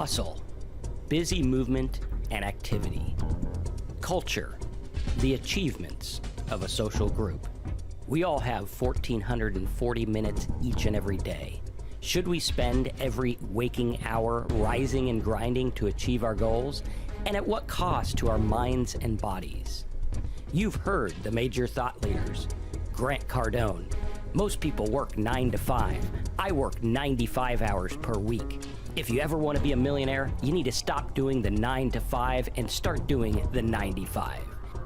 Hustle, busy movement and activity. Culture, the achievements of a social group. We all have 1,440 minutes each and every day. Should we spend every waking hour rising and grinding to achieve our goals? And at what cost to our minds and bodies? You've heard the major thought leaders. Grant Cardone. Most people work 9 to 5. I work 95 hours per week. If you ever want to be a millionaire, you need to stop doing the 9 to 5 and start doing the 95.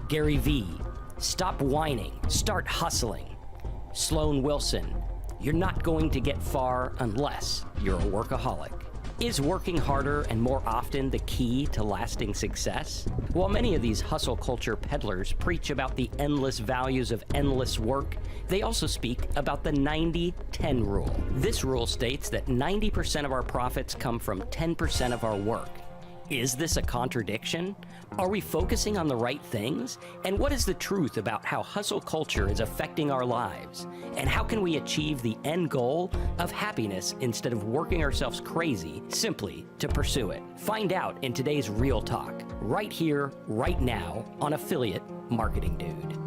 Gary Vee. Stop whining. Start hustling. Sloan Wilson. You're not going to get far unless you're a workaholic. Is working harder and more often the key to lasting success? While many of these hustle culture peddlers preach about the endless values of endless work, they also speak about the 90-10 rule. This rule states that 90% of our profits come from 10% of our work. Is this a contradiction? Are we focusing on the right things? And what is the truth about how hustle culture is affecting our lives? And how can we achieve the end goal of happiness instead of working ourselves crazy simply to pursue it? Find out in today's Real Talk, right here, right now, on Affiliate Marketing Dude.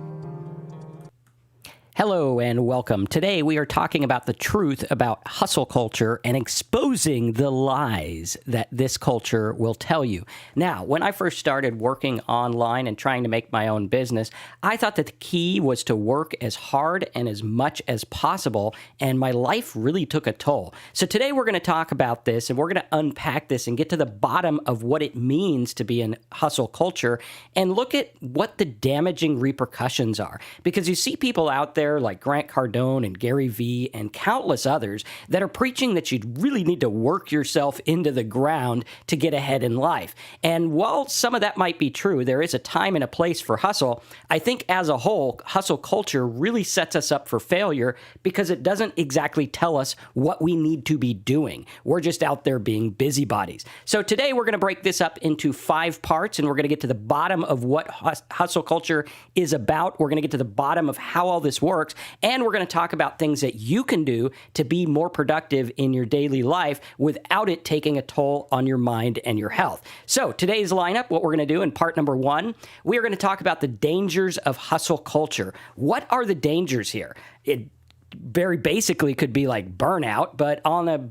Hello and welcome. Today we are talking about the truth about hustle culture and exposing the lies that this culture will tell you. Now, when I first started working online and trying to make my own business, I thought that the key was to work as hard and as much as possible, and my life really took a toll. So today we're going to talk about this, and we're going to unpack this and get to the bottom of what it means to be in hustle culture and look at what the damaging repercussions are. Because you see people out there like Grant Cardone and Gary Vee and countless others that are preaching that you really need to work yourself into the ground to get ahead in life. And while some of that might be true, there is a time and a place for hustle. I think as a whole, hustle culture really sets us up for failure because it doesn't exactly tell us what we need to be doing. We're just out there being busybodies. So today we're going to break this up into 5 parts, and we're going to get to the bottom of what hustle culture is about. We're going to get to the bottom of how all this works. And we're going to talk about things that you can do to be more productive in your daily life without it taking a toll on your mind and your health. So today's lineup, what we're going to do in part number 1, we are going to talk about the dangers of hustle culture. What are the dangers here? It very basically could be like burnout, but on a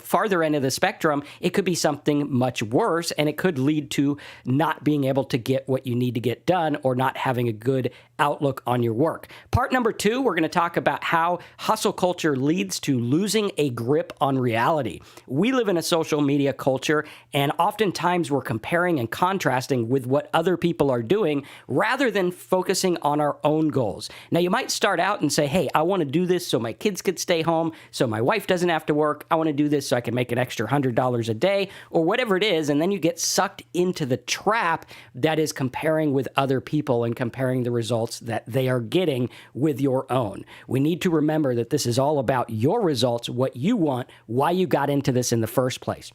farther end of the spectrum, it could be something much worse, and it could lead to not being able to get what you need to get done or not having a good outlook on your work. Part number 2, we're going to talk about how hustle culture leads to losing a grip on reality. We live in a social media culture, and oftentimes we're comparing and contrasting with what other people are doing rather than focusing on our own goals. Now, you might start out and say, hey, I want to do this so my kids could stay home, so my wife doesn't have to work. I want to do this so I can make an extra $100 a day, or whatever it is, and then you get sucked into the trap that is comparing with other people and comparing the results that they are getting with your own. We need to remember that this is all about your results, what you want, why you got into this in the first place.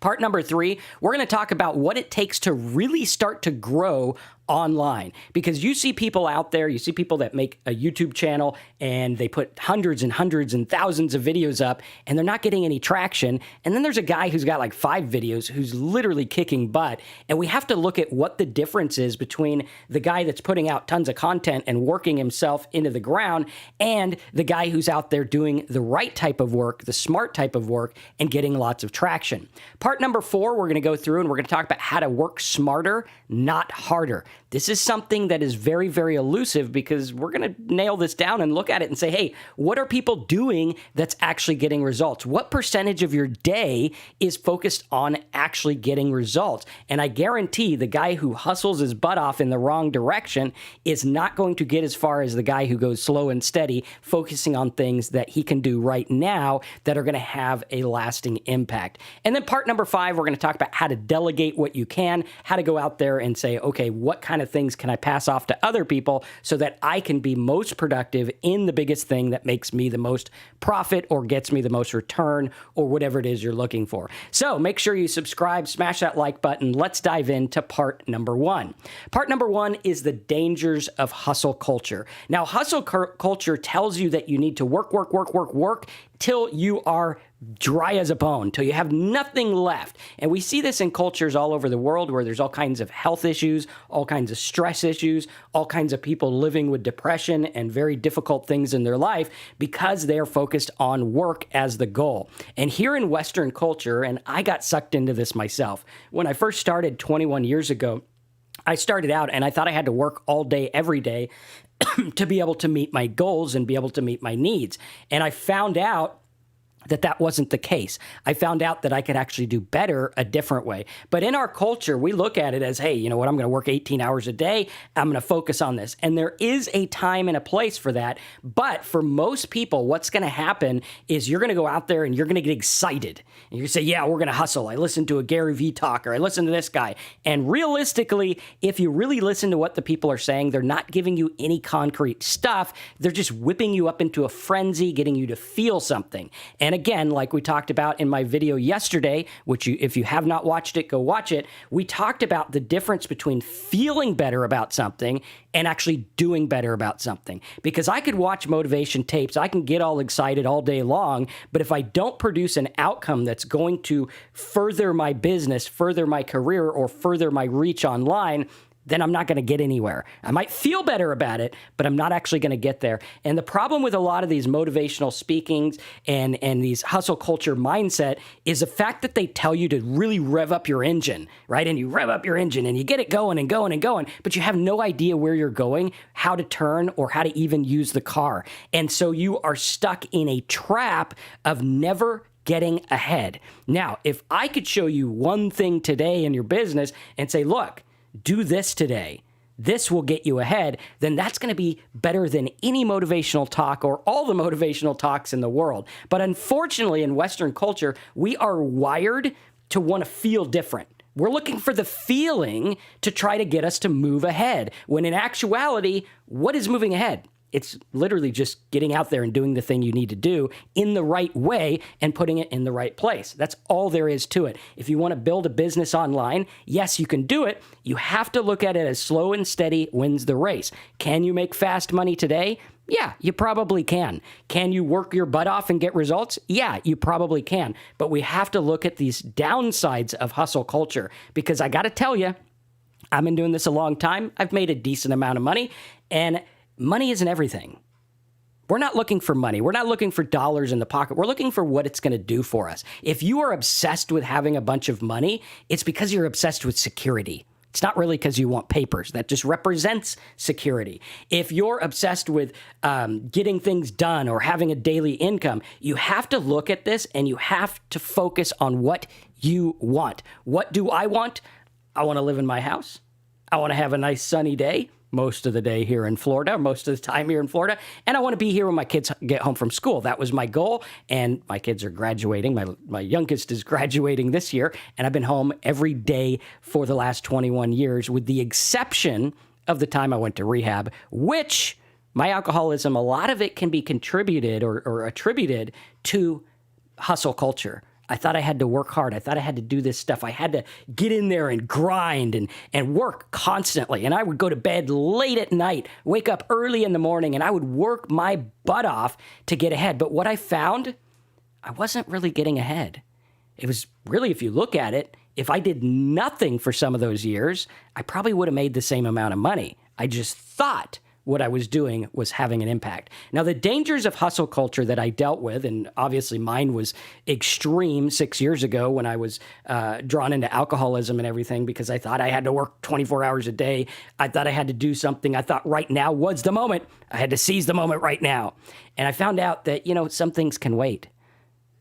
Part number 3, we're going to talk about what it takes to really start to grow online, because you see people out there, you see people that make a YouTube channel and they put hundreds and hundreds and thousands of videos up and they're not getting any traction. And then there's a guy who's got like 5 videos who's literally kicking butt. And we have to look at what the difference is between the guy that's putting out tons of content and working himself into the ground and the guy who's out there doing the right type of work, the smart type of work, and getting lots of traction. Part number 4, we're going to go through and we're going to talk about how to work smarter, not harder. This is something that is very, very elusive because we're going to nail this down and look at it and say, hey, what are people doing that's actually getting results? What percentage of your day is focused on actually getting results? And I guarantee the guy who hustles his butt off in the wrong direction is not going to get as far as the guy who goes slow and steady, focusing on things that he can do right now that are going to have a lasting impact. And then part number 5, we're going to talk about how to delegate what you can, how to go out there and say, okay, what kind of things can I pass off to other people so that I can be most productive in the biggest thing that makes me the most profit or gets me the most return or whatever it is you're looking for. So make sure you subscribe, smash that like button. Let's dive into part number 1. Part number 1 is the dangers of hustle culture. Now, hustle culture tells you that you need to work till you are dry as a bone, till you have nothing left. And we see this in cultures all over the world where there's all kinds of health issues, all kinds of stress issues, all kinds of people living with depression and very difficult things in their life because they are focused on work as the goal. And here in Western culture, and I got sucked into this myself, when I first started 21 years ago, I started out and I thought I had to work all day, every day to be able to meet my goals and be able to meet my needs. And I found out that that wasn't the case. I found out that I could actually do better a different way. But in our culture, we look at it as, hey, you know what, I'm going to work 18 hours a day. I'm going to focus on this. And there is a time and a place for that. But for most people, what's going to happen is you're going to go out there and you're going to get excited. And you're going to say, yeah, we're going to hustle. I listened to a Gary Vee talk, or I listened to this guy. And realistically, if you really listen to what the people are saying, they're not giving you any concrete stuff. They're just whipping you up into a frenzy, getting you to feel something. And again, like we talked about in my video yesterday, which if you have not watched it, go watch it. We talked about the difference between feeling better about something and actually doing better about something. Because I could watch motivation tapes, I can get all excited all day long, but if I don't produce an outcome that's going to further my business, further my career, or further my reach online, then I'm not going to get anywhere. I might feel better about it, but I'm not actually going to get there. And the problem with a lot of these motivational speakings and these hustle culture mindset is the fact that they tell you to really rev up your engine, right? And you rev up your engine and you get it going and going and going, but you have no idea where you're going, how to turn, or how to even use the car. And so you are stuck in a trap of never getting ahead. Now, if I could show you one thing today in your business and say, look, do this today, this will get you ahead, then that's going to be better than any motivational talk or all the motivational talks in the world. But unfortunately, in Western culture, we are wired to want to feel different. We're looking for the feeling to try to get us to move ahead, when in actuality, what is moving ahead? It's literally just getting out there and doing the thing you need to do in the right way and putting it in the right place. That's all there is to it. If you want to build a business online, yes, you can do it. You have to look at it as slow and steady wins the race. Can you make fast money today? Yeah, you probably can. Can you work your butt off and get results? Yeah, you probably can. But we have to look at these downsides of hustle culture, because I got to tell you, I've been doing this a long time. I've made a decent amount of money, and money isn't everything. We're not looking for money. We're not looking for dollars in the pocket. We're looking for what it's going to do for us. If you are obsessed with having a bunch of money, it's because you're obsessed with security. It's not really because you want papers. That just represents security. If you're obsessed with getting things done or having a daily income, you have to look at this and you have to focus on what you want. What do I want? I want to live in my house. I want to have a nice sunny day. Most of the day here in Florida, most of the time here in Florida. And I want to be here when my kids get home from school. That was my goal. And my kids are graduating. My youngest is graduating this year. And I've been home every day for the last 21 years, with the exception of the time I went to rehab, which my alcoholism, a lot of it can be contributed or attributed to hustle culture. I thought I had to work hard. I thought I had to do this stuff. I had to get in there and grind and work constantly. And I would go to bed late at night, wake up early in the morning, and I would work my butt off to get ahead. But what I found, I wasn't really getting ahead. It was really, if you look at it, if I did nothing for some of those years, I probably would have made the same amount of money. I just thought what I was doing was having an impact. Now, the dangers of hustle culture that I dealt with, and obviously mine was extreme 6 years ago when I was drawn into alcoholism and everything, because I thought I had to work 24 hours a day. I thought I had to do something. I thought right now was the moment. I had to seize the moment right now. And I found out that, some things can wait.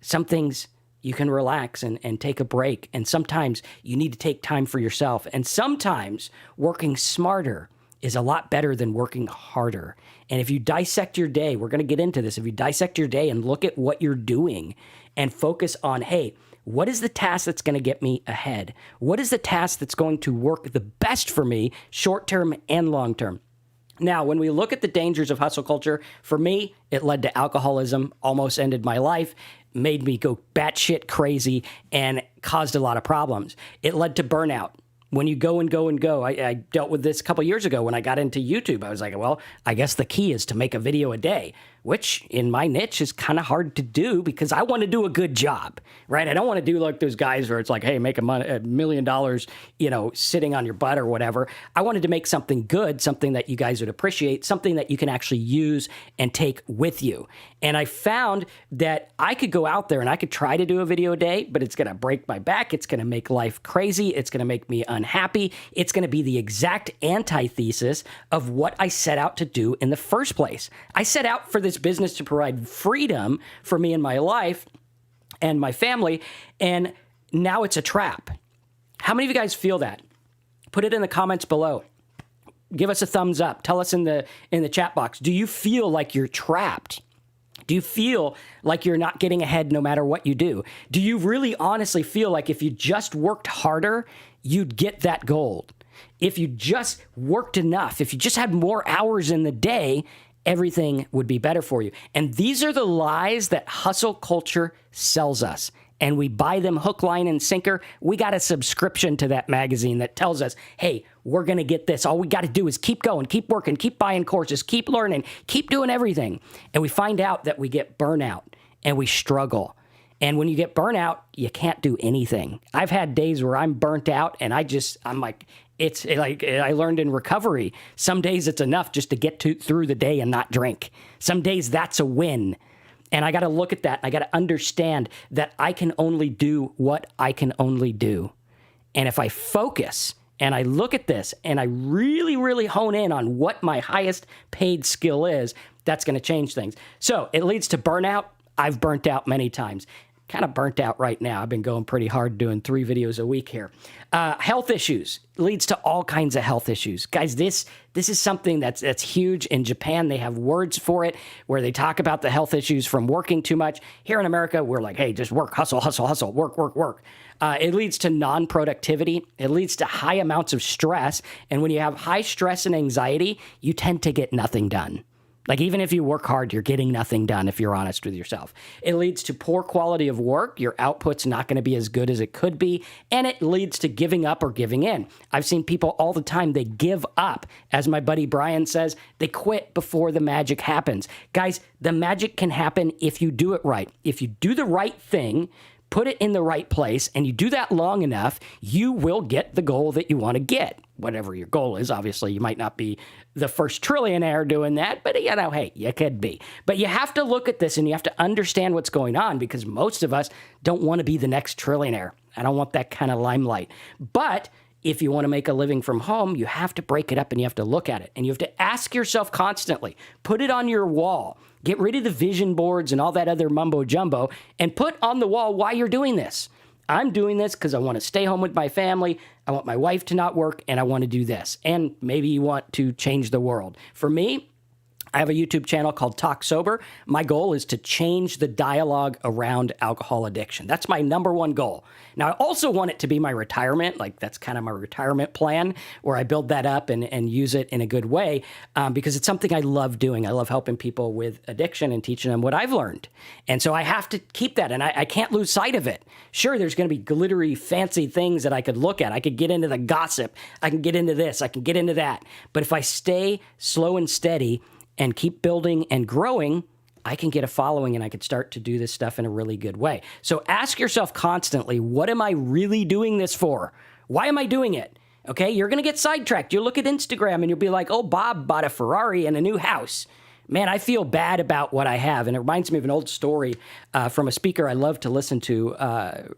Some things you can relax and take a break. And sometimes you need to take time for yourself. And sometimes working smarter is a lot better than working harder. And if you dissect your day, we're going to get into this. If you dissect your day and look at what you're doing and focus on, hey, what is the task that's going to get me ahead? What is the task that's going to work the best for me, short-term and long-term? Now, when we look at the dangers of hustle culture, for me, it led to alcoholism, almost ended my life, made me go batshit crazy, and caused a lot of problems. It led to burnout. When you go and go and go, I dealt with this a couple years ago when I got into YouTube. I was like, well, I guess the key is to make a video a day. which in my niche is kind of hard to do because I want to do a good job, right? I don't want to do like those guys where it's like, hey, make $1 million, sitting on your butt or whatever. I wanted to make something good, something that you guys would appreciate, something that you can actually use and take with you. And I found that I could go out there and I could try to do a video a day, but it's going to break my back. It's going to make life crazy. It's going to make me unhappy. It's going to be the exact antithesis of what I set out to do in the first place. I set out for this business to provide freedom for me in my life and my family, and now it's a trap. How many of you guys feel that? Put it in the comments below. Give us a thumbs up. Tell us in the chat box. Do you feel like you're trapped? Do you feel like you're not getting ahead no matter what you do? Do you really honestly feel like if you just worked harder, you'd get that goal? If you just worked enough, if you just had more hours in the day, everything would be better for you. And these are the lies that hustle culture sells us. And we buy them hook, line, and sinker. We got a subscription to that magazine that tells us, hey, we're going to get this. All we got to do is keep going, keep working, keep buying courses, keep learning, keep doing everything. And we find out that we get burnout and we struggle. And when you get burnout, you can't do anything. I've had days where I'm burnt out and I'm like, it's like I learned in recovery. Some days it's enough just to get through the day and not drink. Some days that's a win. And I got to look at that. I got to understand that I can only do what I can only do. And if I focus and I look at this and I really, really hone in on what my highest paid skill is, that's going to change things. So it leads to burnout. I've burnt out many times. Kind of burnt out right now. I've been going pretty hard doing 3 videos a week here. Health issues leads to all kinds of health issues. Guys, this is something that's huge. In Japan, they have words for it where they talk about the health issues from working too much. Here in America, we're like, hey, just work, hustle, hustle, hustle, work, work, work. It leads to non-productivity. It leads to high amounts of stress. And when you have high stress and anxiety, you tend to get nothing done. Like, even if you work hard, you're getting nothing done if you're honest with yourself. It leads to poor quality of work. Your output's not going to be as good as it could be. And it leads to giving up or giving in. I've seen people all the time, they give up. As my buddy Brian says, they quit before the magic happens. Guys, the magic can happen if you do it right. If you do the right thing, put it in the right place, and you do that long enough, you will get the goal that you want to get. Whatever your goal is, obviously, you might not be the first trillionaire doing that, but hey, you could be. But you have to look at this and you have to understand what's going on, because most of us don't want to be the next trillionaire. I don't want that kind of limelight. But if you want to make a living from home, you have to break it up and you have to look at it. And you have to ask yourself constantly, put it on your wall, get rid of the vision boards and all that other mumbo jumbo, and put on the wall why you're doing this. I'm doing this because I want to stay home with my family. I want my wife to not work, and I want to do this. And maybe you want to change the world. For me, I have a YouTube channel called Talk Sober. My goal is to change the dialogue around alcohol addiction. That's my number one goal. Now, I also want it to be my retirement. Like, that's kind of my retirement plan, where I build that up and use it in a good way, because it's something I love doing. I love helping people with addiction and teaching them what I've learned. And so I have to keep that, and I can't lose sight of it. Sure, there's going to be glittery, fancy things that I could look at. I could get into the gossip. I can get into this. I can get into that. But if I stay slow and steady and keep building and growing, I can get a following and I could start to do this stuff in a really good way. So ask yourself constantly, what am I really doing this for? Why am I doing it? Okay, you're going to get sidetracked. You look at Instagram and you'll be like, oh, Bob bought a Ferrari and a new house. Man, I feel bad about what I have. And it reminds me of an old story from a speaker I love to listen to,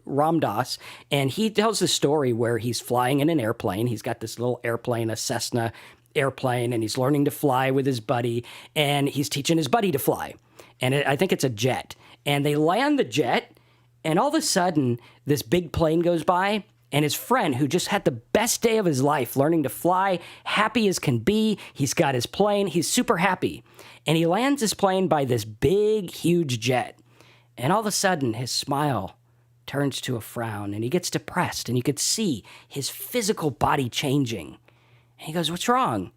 Ram Dass. And he tells this story where he's flying in an airplane. He's got this little airplane, a Cessna airplane, and he's learning to fly with his buddy, and he's teaching his buddy to fly. And I think it's a jet. And they land the jet, and all of a sudden, this big plane goes by, and his friend, who just had the best day of his life learning to fly, happy as can be, he's got his plane, he's super happy. And he lands his plane by this big, huge jet. And all of a sudden, his smile turns to a frown, and he gets depressed, and you could see his physical body changing. And he goes, what's wrong?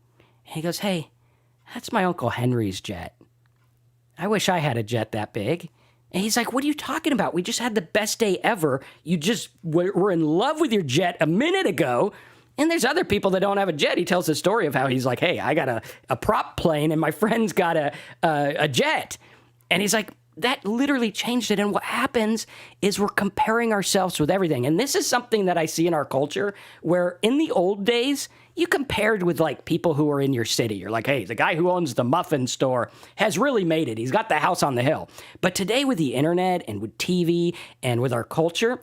And he goes, hey, that's my Uncle Henry's jet. I wish I had a jet that big. And he's like, what are you talking about? We just had the best day ever. You just were in love with your jet a minute ago, And there's other people that don't have a jet. He tells the story of how he's like, hey, I got a prop plane and my friend's got a jet. And he's like, that literally changed it. And what happens is we're comparing ourselves with everything. And this is something that I see in our culture where in the old days, you compared with like people who are in your city. You're like, hey, the guy who owns the muffin store has really made it. He's got the house on the hill. But today with the internet and with TV and with our culture,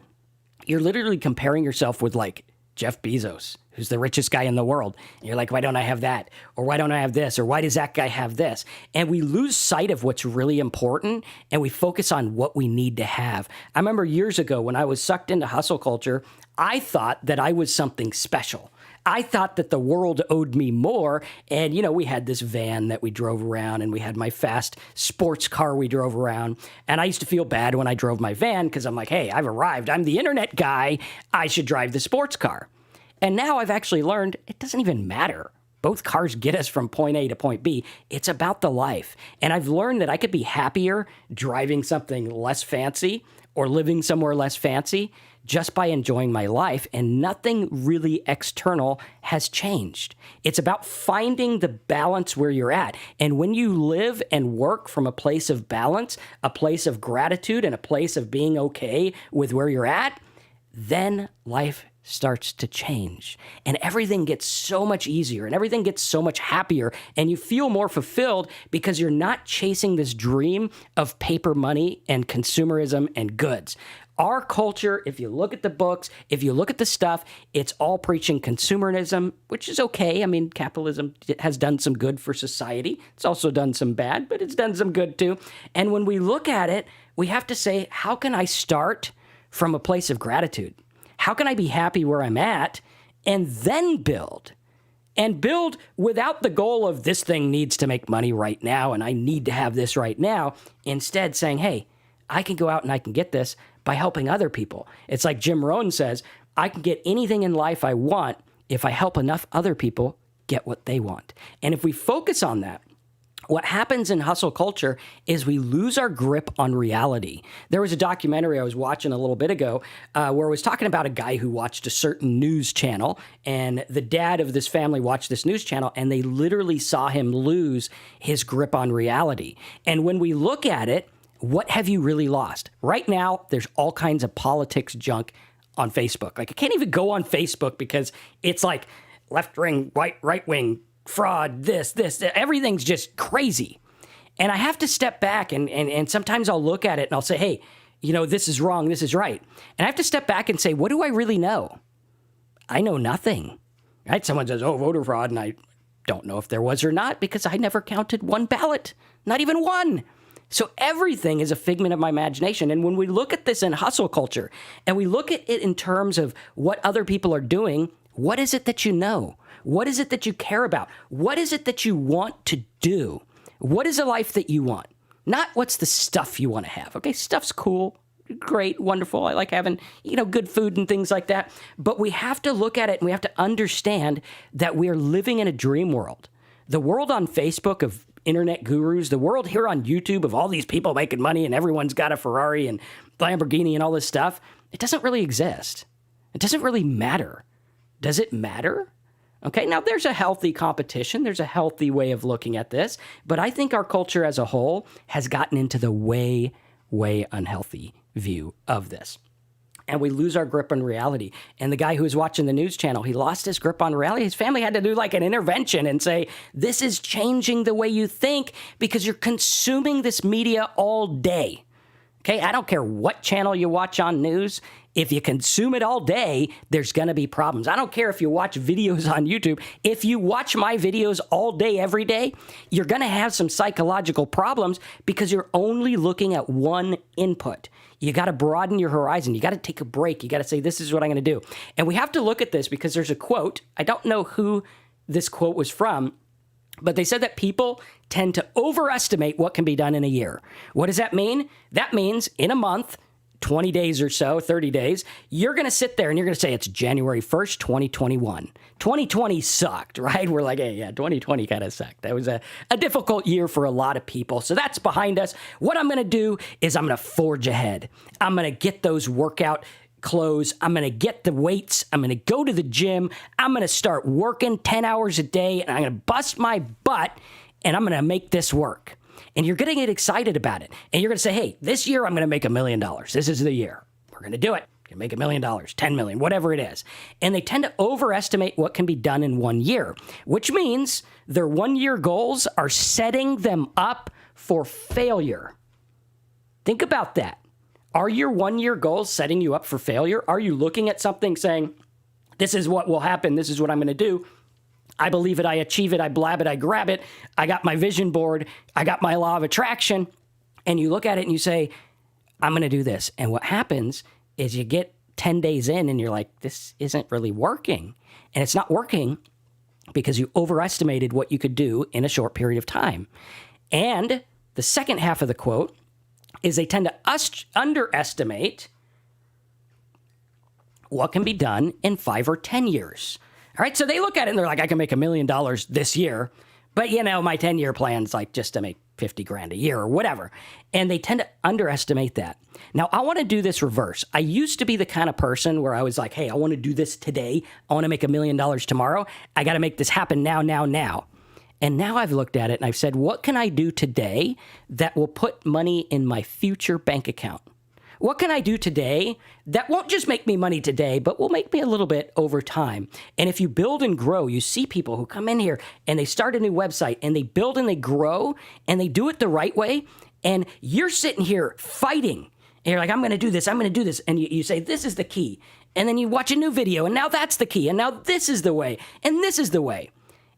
you're literally comparing yourself with like Jeff Bezos, who's the richest guy in the world. And you're like, why don't I have that? Or why don't I have this? Or why does that guy have this? And we lose sight of what's really important and we focus on what we need to have. I remember years ago when I was sucked into hustle culture, I thought that I was something special. I thought that the world owed me more. And, we had this van that we drove around and we had my fast sports car we drove around. And I used to feel bad when I drove my van because I'm like, hey, I've arrived. I'm the internet guy. I should drive the sports car. And now I've actually learned it doesn't even matter. Both cars get us from point A to point B. It's about the life. And I've learned that I could be happier driving something less fancy or living somewhere less fancy just by enjoying my life, and nothing really external has changed. It's about finding the balance where you're at. And when you live and work from a place of balance, a place of gratitude, and a place of being okay with where you're at, then life starts to change. And everything gets so much easier and everything gets so much happier and you feel more fulfilled because you're not chasing this dream of paper money and consumerism and goods. Our culture, if you look at the books, if you look at the stuff, it's all preaching consumerism, which is okay. I mean, capitalism has done some good for society. It's also done some bad, but it's done some good too. And when we look at it, we have to say, how can I start from a place of gratitude? How can I be happy where I'm at and then build? And build without the goal of this thing needs to make money right now and I need to have this right now. Instead saying, hey, I can go out and I can get this by helping other people. It's like Jim Rohn says, I can get anything in life I want if I help enough other people get what they want. And if we focus on that, what happens in hustle culture is we lose our grip on reality. There was a documentary I was watching a little bit ago where it was talking about a guy who watched a certain news channel, and the dad of this family watched this news channel, and they literally saw him lose his grip on reality. And when we look at it, what have you really lost? Right now, there's all kinds of politics junk on Facebook. Like, I can't even go on Facebook because it's like left wing, right wing, fraud, this, everything's just crazy. And I have to step back and sometimes I'll look at it and I'll say, hey, this is wrong, this is right. And I have to step back and say, what do I really know? I know nothing, right? Someone says, oh, voter fraud. And I don't know if there was or not because I never counted one ballot, not even one. So everything is a figment of my imagination. And when we look at this in hustle culture and we look at it in terms of what other people are doing, what is it that you know? What is it that you care about? What is it that you want to do? What is a life that you want? Not what's the stuff you want to have. Okay, stuff's cool, great, wonderful. I like having, good food and things like that. But we have to look at it and we have to understand that we are living in a dream world. The world on Facebook of internet gurus, the world here on YouTube of all these people making money and everyone's got a Ferrari and Lamborghini and all this stuff, it doesn't really exist. It doesn't really matter. Does it matter? Okay, now there's a healthy competition. There's a healthy way of looking at this. But I think our culture as a whole has gotten into the way unhealthy view of this. And we lose our grip on reality. And the guy who was watching the news channel, he lost his grip on reality. His family had to do like an intervention and say, this is changing the way you think because you're consuming this media all day. Okay, I don't care what channel you watch on news. If you consume it all day, there's going to be problems. I don't care if you watch videos on YouTube. If you watch my videos all day, every day, you're going to have some psychological problems because you're only looking at one input. You got to broaden your horizon. You got to take a break. You got to say, this is what I'm going to do. And we have to look at this because there's a quote. I don't know who this quote was from, but they said that people tend to overestimate what can be done in a year. What does that mean? That means in a month, 20 days or so, 30 days, you're going to sit there and you're going to say it's January 1st, 2021. 2020 sucked, right? We're like, hey, yeah, 2020 kind of sucked. That was a difficult year for a lot of people. So that's behind us. What I'm going to do is I'm going to forge ahead. I'm going to get those workout clothes. I'm going to get the weights. I'm going to go to the gym. I'm going to start working 10 hours a day, and I'm going to bust my butt, and I'm going to make this work. And you're going to get excited about it. And you're going to say, hey, this year I'm going to make $1 million. This is the year. We're going to do it. You make $1 million, 10 million, whatever it is. And they tend to overestimate what can be done in 1 year, which means their 1 year goals are setting them up for failure. Think about that. Are your 1 year goals setting you up for failure? Are you looking at something saying, this is what will happen, this is what I'm going to do? I believe it, I achieve it, I blab it, I grab it, I got my vision board, I got my law of attraction, and you look at it and you say, I'm going to do this. And what happens is you get 10 days in and you're like, this isn't really working. And it's not working because you overestimated what you could do in a short period of time. And the second half of the quote is they tend to underestimate what can be done in 5 or 10 years. All right, so they look at it and they're like, I can make $1 million this year, but my 10-year plan's like just to make 50 grand a year or whatever. And they tend to underestimate that. Now, I want to do this reverse. I used to be the kind of person where I was like, hey, I want to do this today. I want to make $1 million tomorrow. I got to make this happen now. And now I've looked at it and I've said, what can I do today that will put money in my future bank account? What can I do today that won't just make me money today, but will make me a little bit over time? And if you build and grow, you see people who come in here and they start a new website and they build and they grow and they do it the right way. And you're sitting here fighting. And you're like, I'm going to do this. I'm going to do this. And you say, this is the key. And then you watch a new video and now that's the key. And now this is the way. And this is the way.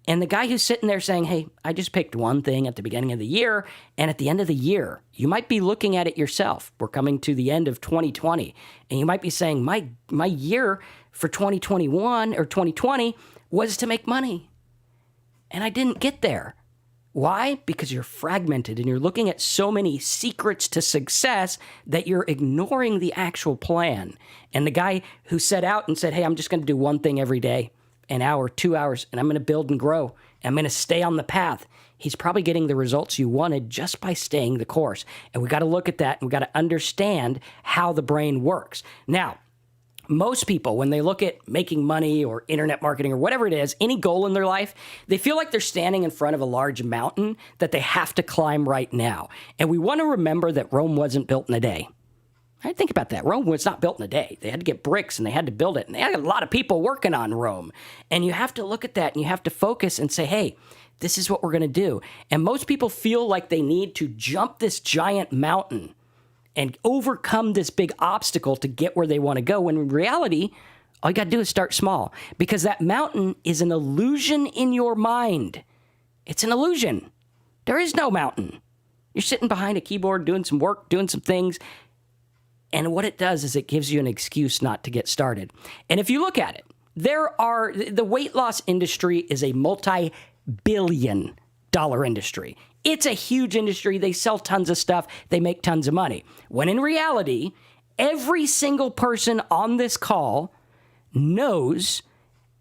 And the guy who's sitting there saying, hey, I just picked one thing at the beginning of the year, and at the end of the year, you might be looking at it yourself. We're coming to the end of 2020, and you might be saying, my year for 2021 or 2020 was to make money, and I didn't get there. Why? Because you're fragmented, and you're looking at so many secrets to success that you're ignoring the actual plan. And the guy who set out and said, hey, I'm just going to do one thing every day, an hour, 2 hours, and I'm going to build and grow. And I'm going to stay on the path. He's probably getting the results you wanted just by staying the course. And we got to look at that, and we got to understand how the brain works. Now, most people, when they look at making money or internet marketing or whatever it is, any goal in their life, they feel like they're standing in front of a large mountain that they have to climb right now. And we want to remember that Rome wasn't built in a day. Right? Think about that. Rome was not built in a day. They had to get bricks and they had to build it. And they had a lot of people working on Rome. And you have to look at that and you have to focus and say, hey, this is what we're going to do. And most people feel like they need to jump this giant mountain and overcome this big obstacle to get where they want to go. When in reality, all you got to do is start small, because that mountain is an illusion in your mind. It's an illusion. There is no mountain. You're sitting behind a keyboard doing some work, doing some things. And what it does is it gives you an excuse not to get started. And if you look at it, the weight loss industry is a multi-billion-dollar industry. It's a huge industry. They sell tons of stuff. They make tons of money. When in reality, every single person on this call knows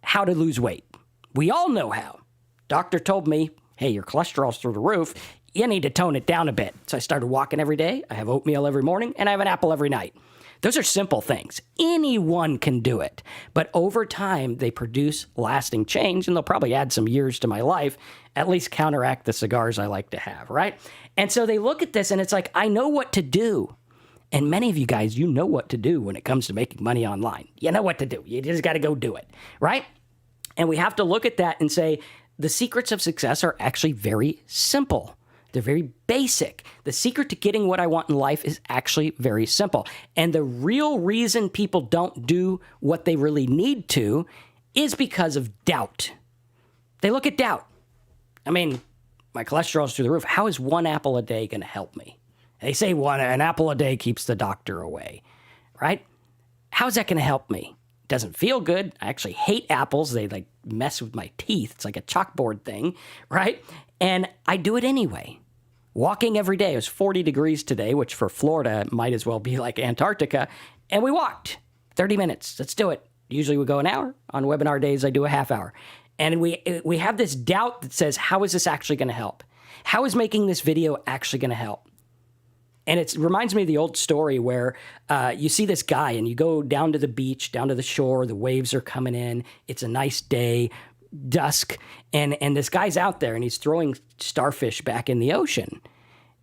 how to lose weight. We all know how. Doctor told me, hey, your cholesterol's through the roof. You need to tone it down a bit. So I started walking every day. I have oatmeal every morning, and I have an apple every night. Those are simple things. Anyone can do it. But over time, they produce lasting change, and they'll probably add some years to my life, at least counteract the cigars I like to have, right? And so they look at this, and it's like, I know what to do. And many of you guys, you know what to do when it comes to making money online. You know what to do. You just got to go do it, right? And we have to look at that and say, the secrets of success are actually very simple. They're very basic. The secret to getting what I want in life is actually very simple. And the real reason people don't do what they really need to is because of doubt. They look at doubt. I mean, my cholesterol's through the roof. How is one apple a day going to help me? They say an apple a day keeps the doctor away, right? How is that going to help me? It doesn't feel good. I actually hate apples. They mess with my teeth. It's like a chalkboard thing, right? And I do it anyway. Walking every day. It was 40 degrees today, which for Florida might as well be like Antarctica. And we walked 30 minutes. Let's do it. Usually we go an hour. On webinar days, I do a half hour. And we have this doubt that says, how is this actually going to help? How is making this video actually going to help? And it reminds me of the old story where you see this guy and you go down to the beach, down to the shore, the waves are coming in, it's a nice day, dusk, and this guy's out there and he's throwing starfish back in the ocean.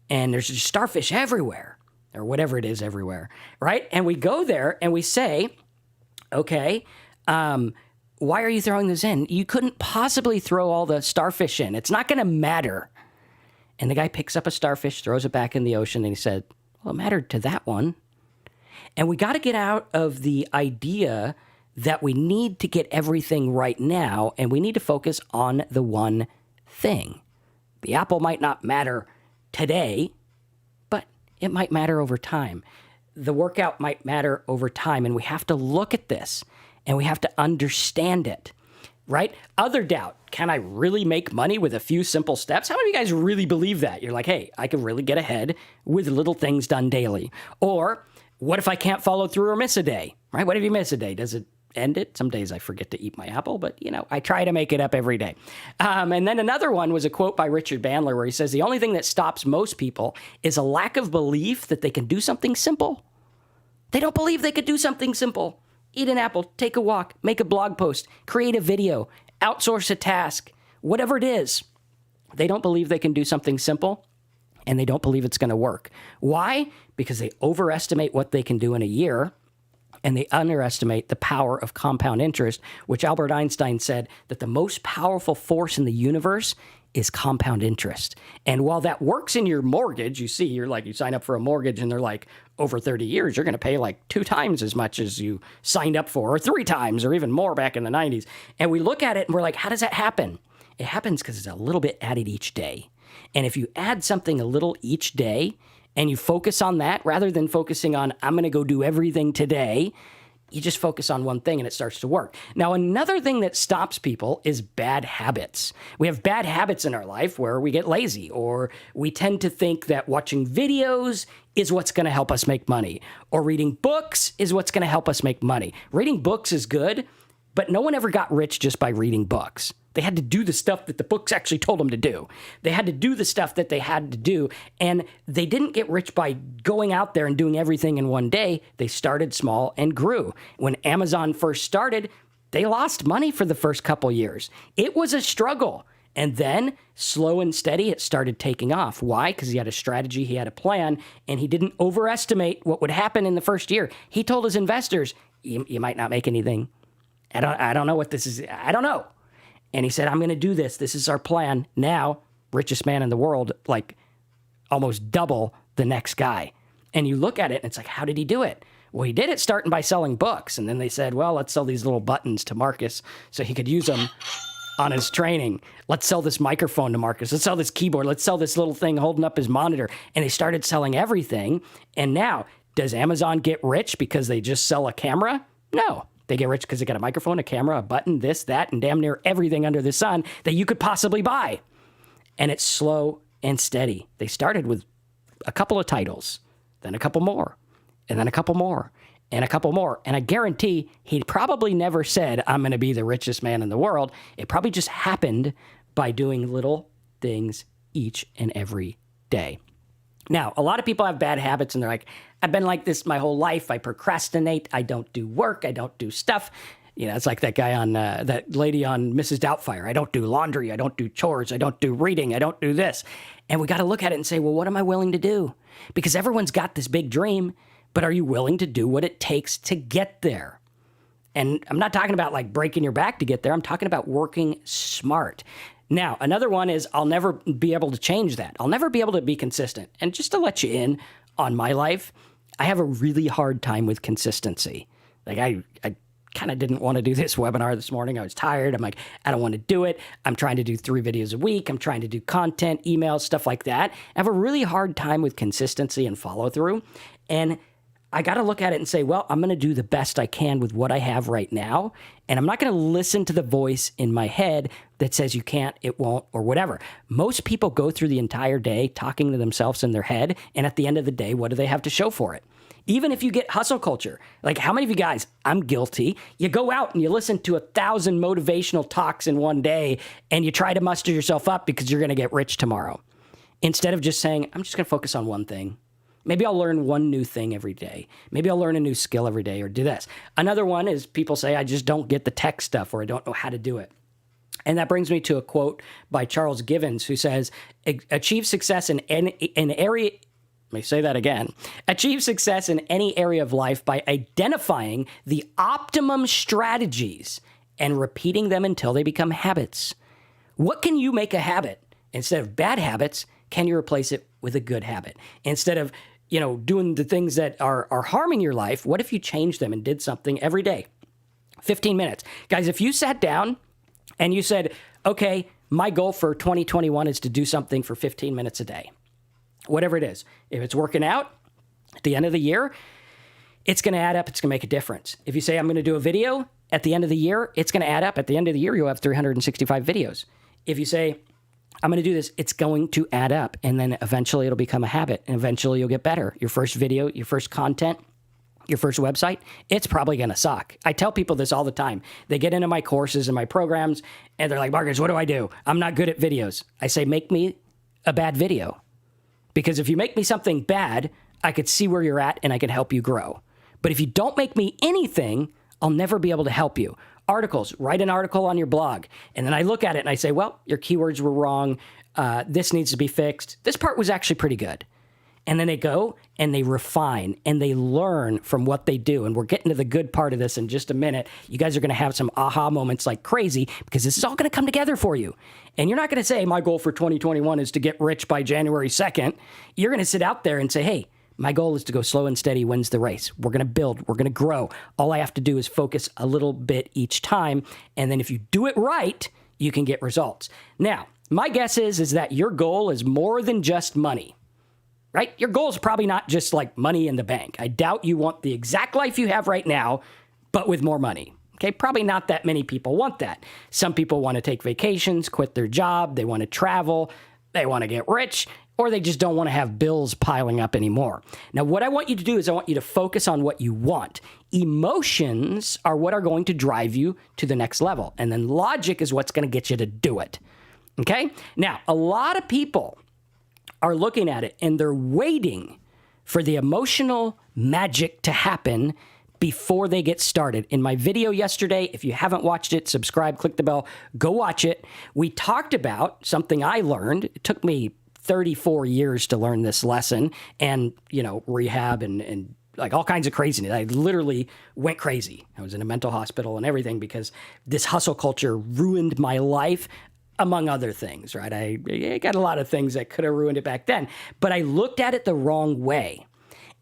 And there's just starfish everywhere, or whatever it is everywhere, right? And we go there and we say, okay, why are you throwing this in? You couldn't possibly throw all the starfish in. It's not going to matter. And the guy picks up a starfish, throws it back in the ocean, and he said, well, it mattered to that one. And we got to get out of the idea that we need to get everything right now, and we need to focus on the one thing. The apple might not matter today, but it might matter over time. The workout might matter over time, and we have to look at this, and we have to understand it. Right? Other doubt. Can I really make money with a few simple steps? How many of you guys really believe that? You're like, hey, I can really get ahead with little things done daily. Or what if I can't follow through or miss a day? Right? What if you miss a day? Does it end it? Some days I forget to eat my apple, but I try to make it up every day. And then another one was a quote by Richard Bandler where he says, the only thing that stops most people is a lack of belief that they can do something simple. They don't believe they could do something simple. Eat an apple, take a walk, make a blog post, create a video, outsource a task, whatever it is. They don't believe they can do something simple, and they don't believe it's going to work. Why? Because they overestimate what they can do in a year, and they underestimate the power of compound interest, which Albert Einstein said that the most powerful force in the universe is compound interest. And while that works in your mortgage, you sign up for a mortgage and they're like, over 30 years, you're going to pay like 2 times as much as you signed up for, or 3 times, or even more back in the 90s. And we look at it and we're like, how does that happen? It happens because it's a little bit added each day. And if you add something a little each day and you focus on that rather than focusing on, I'm going to go do everything today, you just focus on one thing and it starts to work. Now, another thing that stops people is bad habits. We have bad habits in our life where we get lazy, or we tend to think that watching videos is what's going to help us make money, or reading books is what's going to help us make money. Reading books is good, but no one ever got rich just by reading books. They had to do the stuff that the books actually told them to do. They had to do the stuff that they had to do, and they didn't get rich by going out there and doing everything in one day. They started small and grew. When Amazon first started, they lost money for the first couple years. It was a struggle. And then, slow and steady, it started taking off. Why? Because he had a strategy, he had a plan, and he didn't overestimate what would happen in the first year. He told his investors, you might not make anything. I don't know what this is. I don't know. And he said, I'm going to do this. This is our plan. Now, richest man in the world, like almost double the next guy. And you look at it and it's like, how did he do it? Well, he did it starting by selling books. And then they said, well, let's sell these little buttons to Marcus so he could use them on his training. Let's sell this microphone to Marcus. Let's sell this keyboard. Let's sell this little thing holding up his monitor. And they started selling everything. And now, does Amazon get rich because they just sell a camera? No. They get rich because they got a microphone, a camera, a button, this, that, and damn near everything under the sun that you could possibly buy. And it's slow and steady. They started with a couple of titles, then a couple more, and then a couple more, and a couple more. And I guarantee he probably never said, I'm going to be the richest man in the world. It probably just happened by doing little things each and every day. Now, a lot of people have bad habits and they're like, I've been like this my whole life. I procrastinate. I don't do work. I don't do stuff. It's like that guy on, that lady on Mrs. Doubtfire. I don't do laundry. I don't do chores. I don't do reading. I don't do this. And we got to look at it and say, well, what am I willing to do? Because everyone's got this big dream, but are you willing to do what it takes to get there? And I'm not talking about like breaking your back to get there. I'm talking about working smart. Now, another one is I'll never be able to change that. I'll never be able to be consistent. And just to let you in on my life, I have a really hard time with consistency. Like I kind of didn't want to do this webinar this morning. I was tired. I'm like, I don't want to do it. I'm trying to do 3 videos a week. I'm trying to do content, emails, stuff like that. I have a really hard time with consistency and follow through. And I got to look at it and say, well, I'm going to do the best I can with what I have right now. And I'm not going to listen to the voice in my head that says you can't, it won't, or whatever. Most people go through the entire day talking to themselves in their head. And at the end of the day, what do they have to show for it? Even if you get hustle culture, like how many of you guys, I'm guilty, you go out and you listen to 1,000 motivational talks in one day and you try to muster yourself up because you're going to get rich tomorrow. Instead of just saying, I'm just going to focus on one thing. Maybe I'll learn one new thing every day. Maybe I'll learn a new skill every day or do this. Another one is people say, I just don't get the tech stuff or I don't know how to do it. And that brings me to a quote by Charles Givens, who says, achieve success in an area. Let me say that again. Achieve success in any area of life by identifying the optimum strategies and repeating them until they become habits. What can you make a habit? Instead of bad habits, can you replace it with a good habit? Instead of, doing the things that are harming your life, what if you changed them and did something every day? 15 minutes. Guys, if you sat down and you said, okay, my goal for 2021 is to do something for 15 minutes a day, whatever it is. If it's working out at the end of the year, it's going to add up. It's going to make a difference. If you say, I'm going to do a video at the end of the year, it's going to add up. At the end of the year, you'll have 365 videos. If you say, I'm going to do this, it's going to add up. And then eventually it'll become a habit. And eventually you'll get better. Your first video, your first content, your first website, it's probably going to suck. I tell people this all the time. They get into my courses and my programs, and they're like, Marcus, what do I do? I'm not good at videos. I say, make me a bad video. Because if you make me something bad, I could see where you're at and I can help you grow. But if you don't make me anything, I'll never be able to help you. Articles, write an article on your blog. And then I look at it and I say, well, your keywords were wrong. This needs to be fixed. This part was actually pretty good. And then they go and they refine and they learn from what they do. And we're getting to the good part of this in just a minute. You guys are going to have some aha moments like crazy because this is all going to come together for you. And you're not going to say, my goal for 2021 is to get rich by January 2nd. You're going to sit out there and say, hey, my goal is to go slow and steady wins the race. We're going to build. We're going to grow. All I have to do is focus a little bit each time. And then if you do it right, you can get results. Now, my guess is that your goal is more than just money, right? Your goal is probably not just like money in the bank. I doubt you want the exact life you have right now, but with more money. Okay, probably not that many people want that. Some people want to take vacations, quit their job. They want to travel. They want to get rich. Or they just don't want to have bills piling up anymore. Now, what I want you to do is I want you to focus on what you want. Emotions are what are going to drive you to the next level. And then logic is what's going to get you to do it. Okay? Now, a lot of people are looking at it and they're waiting for the emotional magic to happen before they get started. In my video yesterday, if you haven't watched it, subscribe, click the bell, go watch it. We talked about something I learned. It took me 34 years to learn this lesson and, rehab and like all kinds of craziness. I literally went crazy. I was in a mental hospital and everything because this hustle culture ruined my life, among other things, right? I got a lot of things that could have ruined it back then, but I looked at it the wrong way.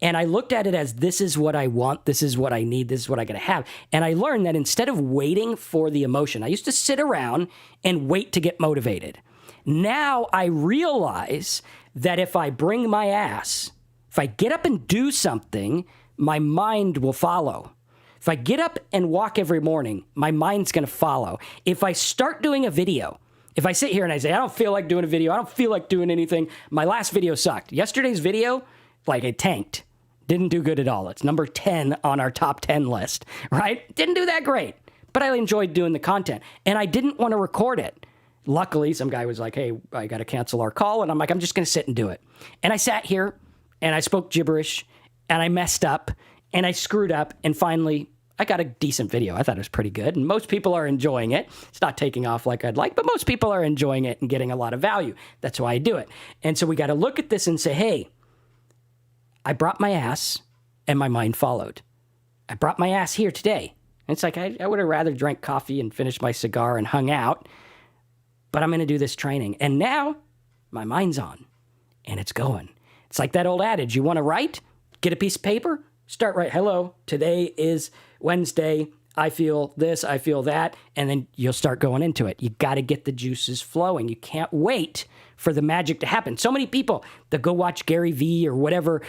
And I looked at it as this is what I want, this is what I need, this is what I gotta have. And I learned that instead of waiting for the emotion, I used to sit around and wait to get motivated. Now I realize that if I bring my ass, if I get up and do something, my mind will follow. If I get up and walk every morning, my mind's going to follow. If I start doing a video, if I sit here and I say, I don't feel like doing a video, I don't feel like doing anything, my last video sucked. Yesterday's video, it tanked. Didn't do good at all. It's number 10 on our top 10 list, right? Didn't do that great, but I enjoyed doing the content and I didn't want to record it. Luckily, some guy was like, hey, I got to cancel our call. And I'm like, I'm just going to sit and do it. And I sat here and I spoke gibberish and I messed up and I screwed up. And finally, I got a decent video. I thought it was pretty good. And most people are enjoying it. It's not taking off like I'd like, but most people are enjoying it and getting a lot of value. That's why I do it. And so we got to look at this and say, hey, I brought my ass and my mind followed. I brought my ass here today. And it's like, I would have rather drank coffee and finished my cigar and hung out. But I'm going to do this training. And now my mind's on and it's going. It's like that old adage. You want to write? Get a piece of paper, start write. Hello, today is Wednesday. I feel this, I feel that. And then you'll start going into it. You got to get the juices flowing. You can't wait for the magic to happen. So many people that go watch Gary Vee or whatever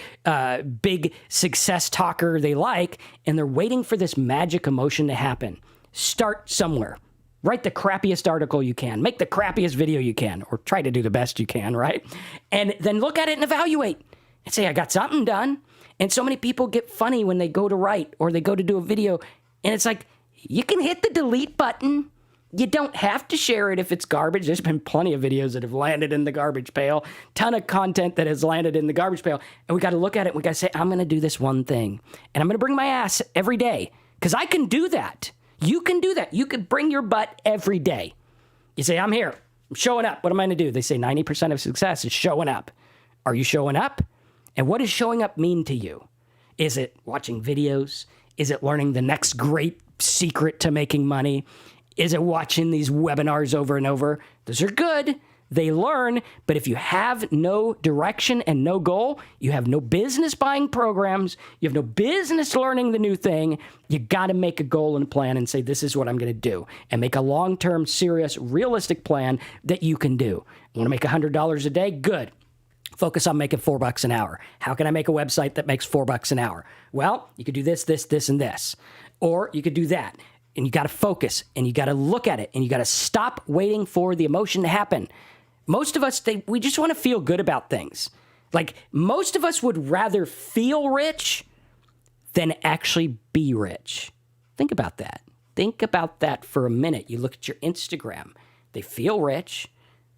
big success talker they like, and they're waiting for this magic emotion to happen. Start somewhere. Write the crappiest article you can. Make the crappiest video you can, or try to do the best you can, right? And then look at it and evaluate and say, I got something done. And so many people get funny when they go to write or they go to do a video. And it's like, you can hit the delete button. You don't have to share it if it's garbage. There's been plenty of videos that have landed in the garbage pail, ton of content that has landed in the garbage pail. And we got to look at it. And we got to say, I'm going to do this one thing. And I'm going to bring my ass every day because I can do that. You can do that. You could bring your butt every day. You say, I'm here. I'm showing up. What am I going to do? They say 90% of success is showing up. Are you showing up? And what does showing up mean to you? Is it watching videos? Is it learning the next great secret to making money? Is it watching these webinars over and over? Those are good. They learn. But if you have no direction and no goal, you have no business buying programs. You have no business learning the new thing. You got to make a goal and a plan and say, this is what I'm going to do. And make a long-term, serious, realistic plan that you can do. Want to make $100 a day? Good. Focus on making $4 an hour. How can I make a website that makes $4 an hour? Well, you could do this, this, this, and this. Or you could do that. And you got to focus, and you got to look at it, and you got to stop waiting for the emotion to happen. Most of us, we just want to feel good about things. Like, most of us would rather feel rich than actually be rich. Think about that. Think about that for a minute. You look at your Instagram. They feel rich.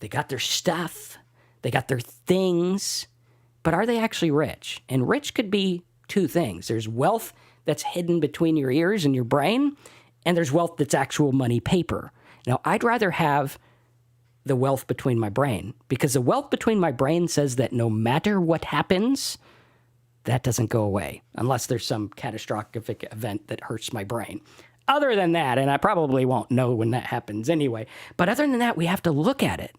They got their stuff. They got their things. But are they actually rich? And rich could be two things. There's wealth that's hidden between your ears and your brain, and there's wealth that's actual money paper. Now, I'd rather have the wealth between my brain, because the wealth between my brain says that no matter what happens, that doesn't go away, unless there's some catastrophic event that hurts my brain. Other than that, and I probably won't know when that happens anyway, but other than that, we have to look at it.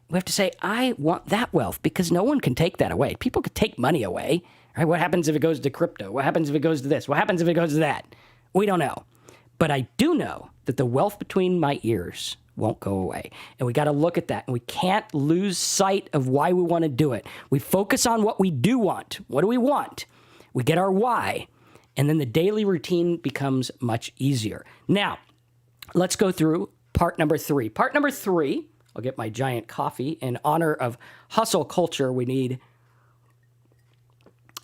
We have to say, I want that wealth, because no one can take that away. People could take money away. Right? What happens if it goes to crypto? What happens if it goes to this? What happens if it goes to that? We don't know. But I do know that the wealth between my ears won't go away. And we got to look at that. And we can't lose sight of why we want to do it. We focus on what we do want. What do we want? We get our why. And then the daily routine becomes much easier. Now, let's go through part number 3. Part number 3, I'll get my giant coffee. In honor of hustle culture, we need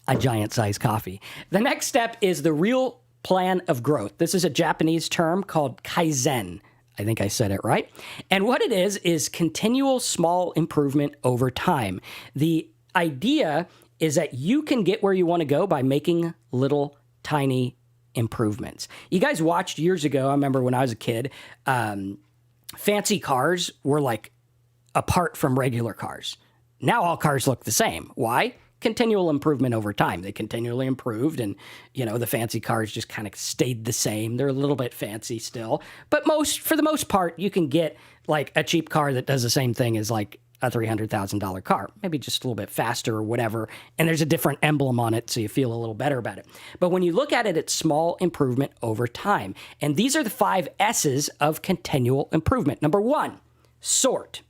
a giant-sized coffee. The next step is the real plan of growth. This is a Japanese term called kaizen. I think I said it right. And what it is continual small improvement over time. The idea is that you can get where you want to go by making little tiny improvements. You guys watched years ago, I remember when I was a kid, fancy cars were like apart from regular cars. Now all cars look the same. Why? Continual improvement over time. They continually improved, and the fancy cars just kind of stayed the same. They're a little bit fancy still, but for the most part, you can get like a cheap car that does the same thing as like a $300,000 car, maybe just a little bit faster or whatever, and there's a different emblem on it, so you feel a little better about it. But when you look at it, it's small improvement over time, and these are the 5 S's of continual improvement. Number 1, sort.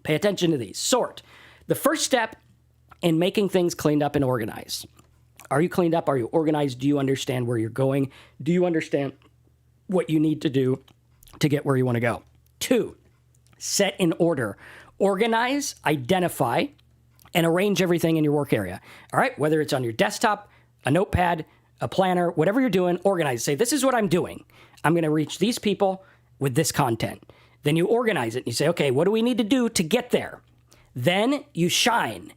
Pay attention to these. Sort. The first step in making things cleaned up and organized. Are you cleaned up? Are you organized? Do you understand where you're going? Do you understand what you need to do to get where you want to go? 2, set in order. Organize, identify, and arrange everything in your work area. All right? Whether it's on your desktop, a notepad, a planner, whatever you're doing, organize. Say, this is what I'm doing. I'm going to reach these people with this content. Then you organize it. And you say, okay, what do we need to do to get there? Then you shine.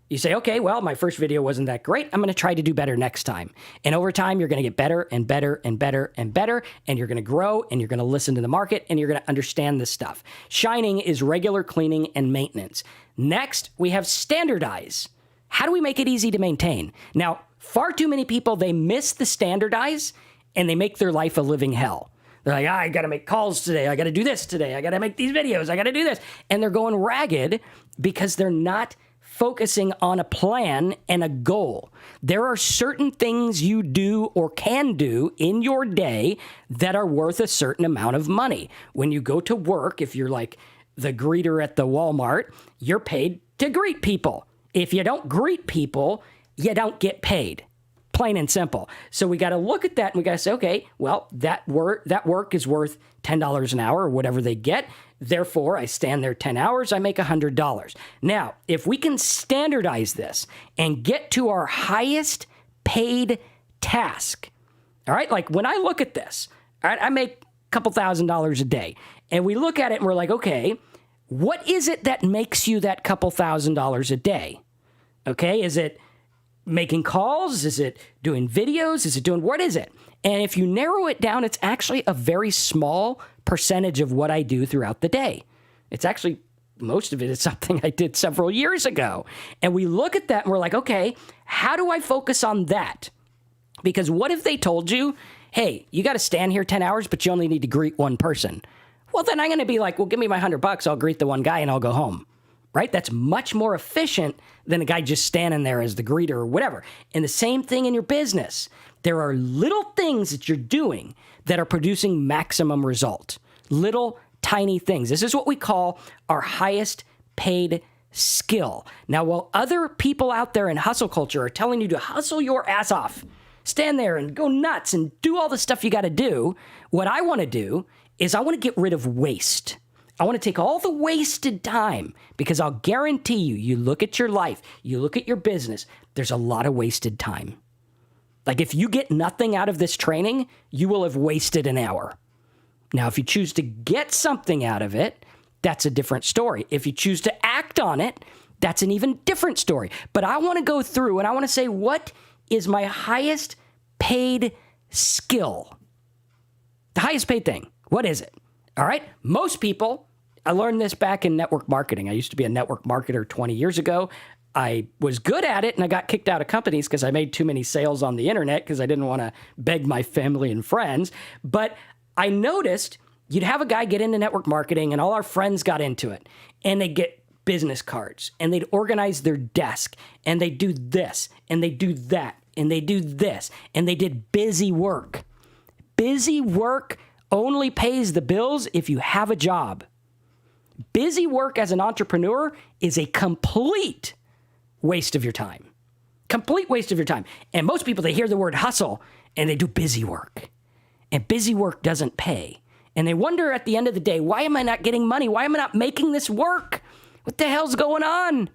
You say, okay, well, my first video wasn't that great. I'm going to try to do better next time. And over time, you're going to get better and better and better and better. And you're going to grow, and you're going to listen to the market, and you're going to understand this stuff. Shining is regular cleaning and maintenance. Next, we have standardize. How do we make it easy to maintain? Now, far too many people, they miss the standardize, and they make their life a living hell. They're like, I got to make calls today. I got to do this today. I got to make these videos. I got to do this. And they're going ragged because they're not focusing on a plan and a goal. There are certain things you do or can do in your day that are worth a certain amount of money. When you go to work, if you're like the greeter at the Walmart, you're paid to greet people. If you don't greet people, you don't get paid. Plain and simple. So we got to look at that, and we got to say, okay, well, that work is worth $10 an hour or whatever they get. Therefore, I stand there 10 hours, I make $100. Now, if we can standardize this and get to our highest paid task, all right, like when I look at this, all right, I make a couple $1,000s a day. And we look at it and we're like, okay, what is it that makes you that couple $1,000s a day? Okay, is it making calls? Is it doing videos? Is it doing, what is it? And if you narrow it down, it's actually a very small percentage of what I do throughout the day. It's actually, most of it is something I did several years ago. And we look at that and we're like, okay, how do I focus on that? Because what if they told you, hey, you got to stand here 10 hours, but you only need to greet one person? Well, then I'm going to be like, well, give me my $100. I'll greet the one guy and I'll go home. Right? That's much more efficient than a guy just standing there as the greeter or whatever. And the same thing in your business. There are little things that you're doing that are producing maximum result. Little tiny things. This is what we call our highest paid skill. Now, while other people out there in hustle culture are telling you to hustle your ass off, stand there and go nuts and do all the stuff you got to do, what I want to do is I want to get rid of waste. I want to take all the wasted time, because I'll guarantee you, you look at your life, you look at your business, there's a lot of wasted time. Like if you get nothing out of this training, you will have wasted an hour. Now, if you choose to get something out of it, that's a different story. If you choose to act on it, that's an even different story. But I want to go through and I want to say, what is my highest paid skill? The highest paid thing. What is it? All right. Most people, I learned this back in network marketing. I used to be a network marketer 20 years ago. I was good at it and I got kicked out of companies because I made too many sales on the internet because I didn't want to beg my family and friends. But I noticed you'd have a guy get into network marketing and all our friends got into it and they get business cards and they'd organize their desk and they do this and they do that and they do this and they did busy work. Busy work only pays the bills if you have a job. Busy work as an entrepreneur is a complete waste of your time. Complete waste of your time. And most people, they hear the word hustle and they do busy work. And busy work doesn't pay. And they wonder at the end of the day, why am I not getting money? Why am I not making this work? What the hell's going on?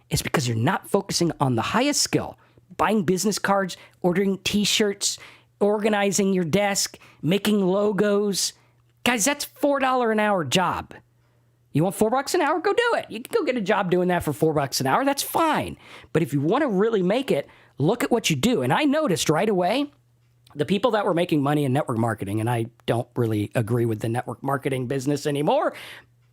It's because you're not focusing on the highest skill. Buying business cards, ordering t-shirts, organizing your desk, making logos. Guys, that's $4 an hour job. You want $4 an hour? Go do it. You can go get a job doing that for $4 an hour. That's fine. But if you want to really make it, look at what you do. And I noticed right away, the people that were making money in network marketing, and I don't really agree with the network marketing business anymore.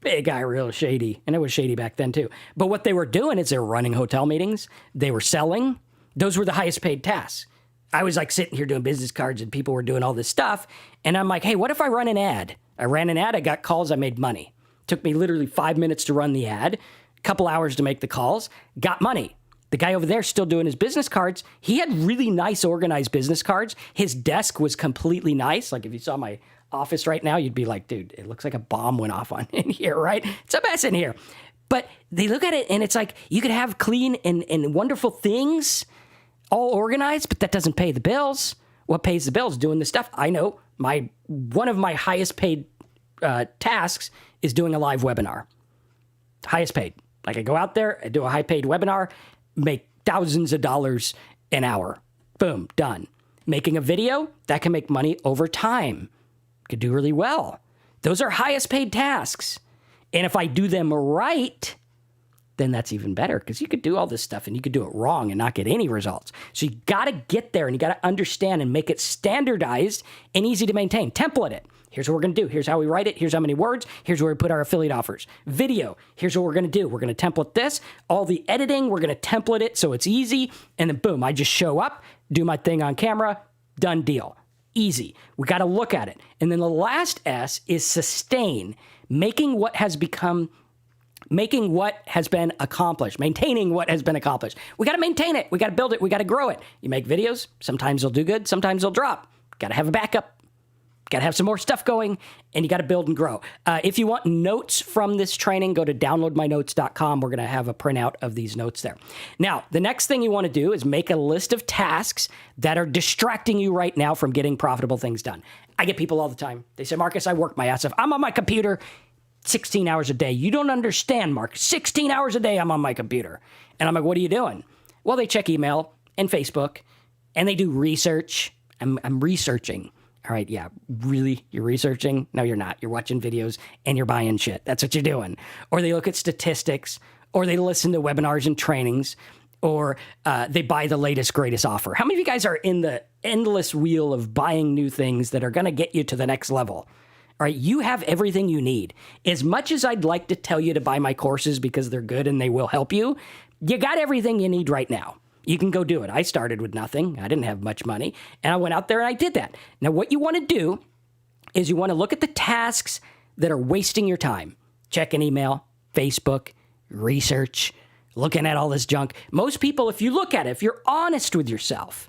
Big guy, real shady. And it was shady back then too. But what they were doing is they were running hotel meetings. They were selling. Those were the highest paid tasks. I was like sitting here doing business cards and people were doing all this stuff. And I'm like, hey, what if I run an ad? I ran an ad. I got calls. I made money. Took me literally 5 minutes to run the ad, a couple hours to make the calls, got money. The guy over there still doing his business cards. He had really nice organized business cards. His desk was completely nice. Like if you saw my office right now, you'd be like, dude, it looks like a bomb went off on in here, right? It's a mess in here. But they look at it and it's like you could have clean and wonderful things all organized, but that doesn't pay the bills. What pays the bills? Doing this stuff. I know one of my highest paid tasks is doing a live webinar. Highest paid. Like I go out there, I do a high paid webinar, make thousands of dollars an hour. Boom, done. Making a video, that can make money over time. Could do really well. Those are highest paid tasks. And if I do them right, then that's even better because you could do all this stuff and you could do it wrong and not get any results. So you got to get there and you got to understand and make it standardized and easy to maintain. Template it. Here's what we're going to do. Here's how we write it. Here's how many words. Here's where we put our affiliate offers. Video. Here's what we're going to do. We're going to template this. All the editing, we're going to template it so it's easy. And then boom, I just show up, do my thing on camera, done deal. Easy. We got to look at it. And then the last S is sustain. Making what has been accomplished, maintaining what has been accomplished. We got to maintain it. We got to build it. We got to grow it. You make videos. Sometimes they'll do good. Sometimes they'll drop. Got to have a backup. Got to have some more stuff going, and you got to build and grow. If you want notes from this training, go to downloadmynotes.com. We're going to have a printout of these notes there. Now, the next thing you want to do is make a list of tasks that are distracting you right now from getting profitable things done. I get people all the time. They say, Marcus, I work my ass off. I'm on my computer 16 hours a day. You don't understand, Mark. 16 hours a day I'm on my computer. And I'm like, what are you doing? Well, they check email and Facebook, and they do research. I'm researching. All right, yeah, really? You're researching? No, you're not. You're watching videos and you're buying shit. That's what you're doing. Or they look at statistics, or they listen to webinars and trainings, or they buy the latest, greatest offer. How many of you guys are in the endless wheel of buying new things that are going to get you to the next level? All right, you have everything you need. As much as I'd like to tell you to buy my courses because they're good and they will help you, you got everything you need right now. You can go do it. I started with nothing. I didn't have much money, and I went out there and I did that. Now, what you want to do is you want to look at the tasks that are wasting your time. Checking email, Facebook, research, looking at all this junk. Most people, if you look at it, if you're honest with yourself,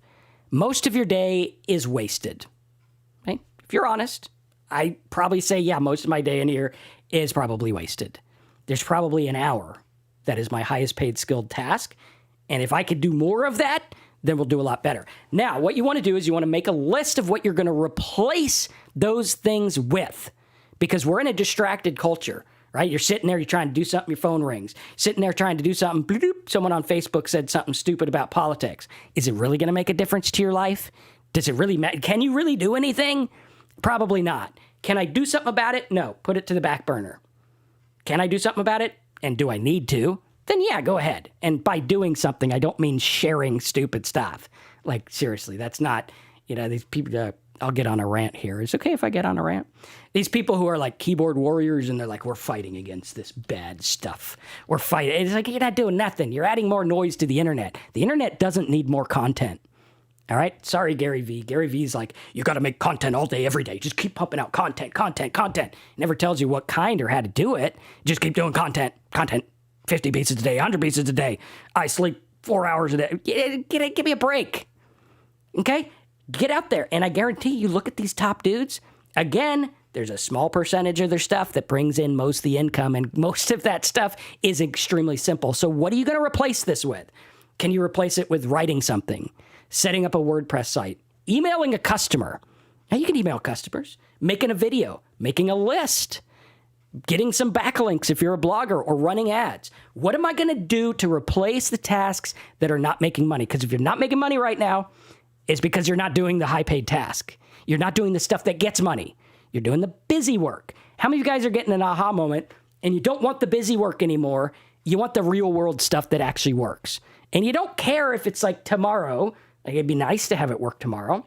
most of your day is wasted. Right? If you're honest, I probably say, yeah, most of my day in here is probably wasted. There's probably an hour that is my highest paid skilled task. And if I could do more of that, then we'll do a lot better. Now, what you want to do is you want to make a list of what you're going to replace those things with, because we're in a distracted culture, right? You're sitting there, you're trying to do something, your phone rings. Sitting there trying to do something, bloop, someone on Facebook said something stupid about politics. Is it really going to make a difference to your life? Does it really matter? Can you really do anything? Probably not. Can I do something about it? No, put it to the back burner. Can I do something about it? And do I need to? Then yeah, go ahead. And by doing something, I don't mean sharing stupid stuff. Like, seriously, that's not, these people, I'll get on a rant here. Is it okay if I get on a rant? These people who are like keyboard warriors and they're like, we're fighting against this bad stuff. We're fighting. It's like, you're not doing nothing. You're adding more noise to the internet. The internet doesn't need more content. All right? Sorry, Gary Vee. Gary Vee's like, you got to make content all day, every day. Just keep pumping out content. Never tells you what kind or how to do it. Just keep doing content. 50 pieces a day, 100 pieces a day. I sleep 4 hours a day. Give me a break. Okay? Get out there. And I guarantee you look at these top dudes. Again, there's a small percentage of their stuff that brings in most of the income, and most of that stuff is extremely simple. So what are you going to replace this with? Can you replace it with writing something, setting up a WordPress site, emailing a customer? Now, you can email customers, making a video, making a list, getting some backlinks if you're a blogger, or running ads. What am I going to do to replace the tasks that are not making money? Because if you're not making money right now, it's because you're not doing the high-paid task. You're not doing the stuff that gets money. You're doing the busy work. How many of you guys are getting an aha moment and you don't want the busy work anymore? You want the real-world stuff that actually works. And you don't care if it's like tomorrow. Like, it'd be nice to have it work tomorrow.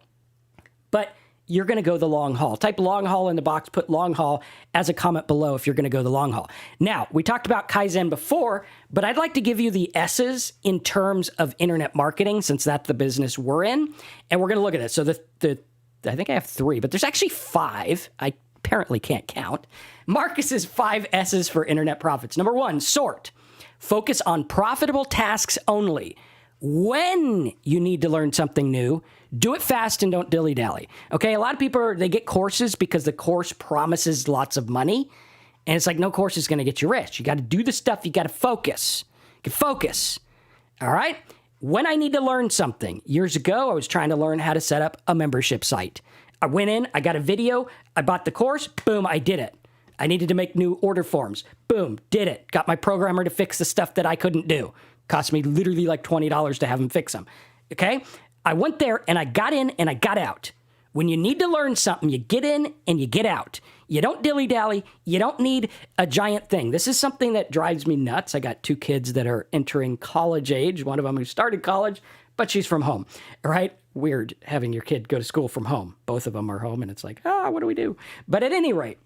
But you're going to go the long haul. Type long haul in the box, put long haul as a comment below if you're going to go the long haul. Now, we talked about Kaizen before, but I'd like to give you the S's in terms of internet marketing, since that's the business we're in. And we're going to look at this. So I think I have 3, but there's actually 5. I apparently can't count. Marcus's 5 S's for internet profits. Number 1, sort. Focus on profitable tasks only. When you need to learn something new, do it fast and don't dilly-dally. Okay, a lot of people, they get courses because the course promises lots of money. And it's like, no course is going to get you rich. You got to do the stuff. You got to focus. Focus. All right? When I need to learn something, years ago, I was trying to learn how to set up a membership site. I went in, I got a video, I bought the course, boom, I did it. I needed to make new order forms. Boom, did it. Got my programmer to fix the stuff that I couldn't do. Cost me literally like $20 to have him fix them. Okay? I went there and I got in and I got out. When you need to learn something, you get in and you get out. You don't dilly-dally. You don't need a giant thing. This is something that drives me nuts. I got 2 kids that are entering college age. One of them who started college, but she's from home. All right? Weird having your kid go to school from home. Both of them are home and it's like, what do we do? But at any rate,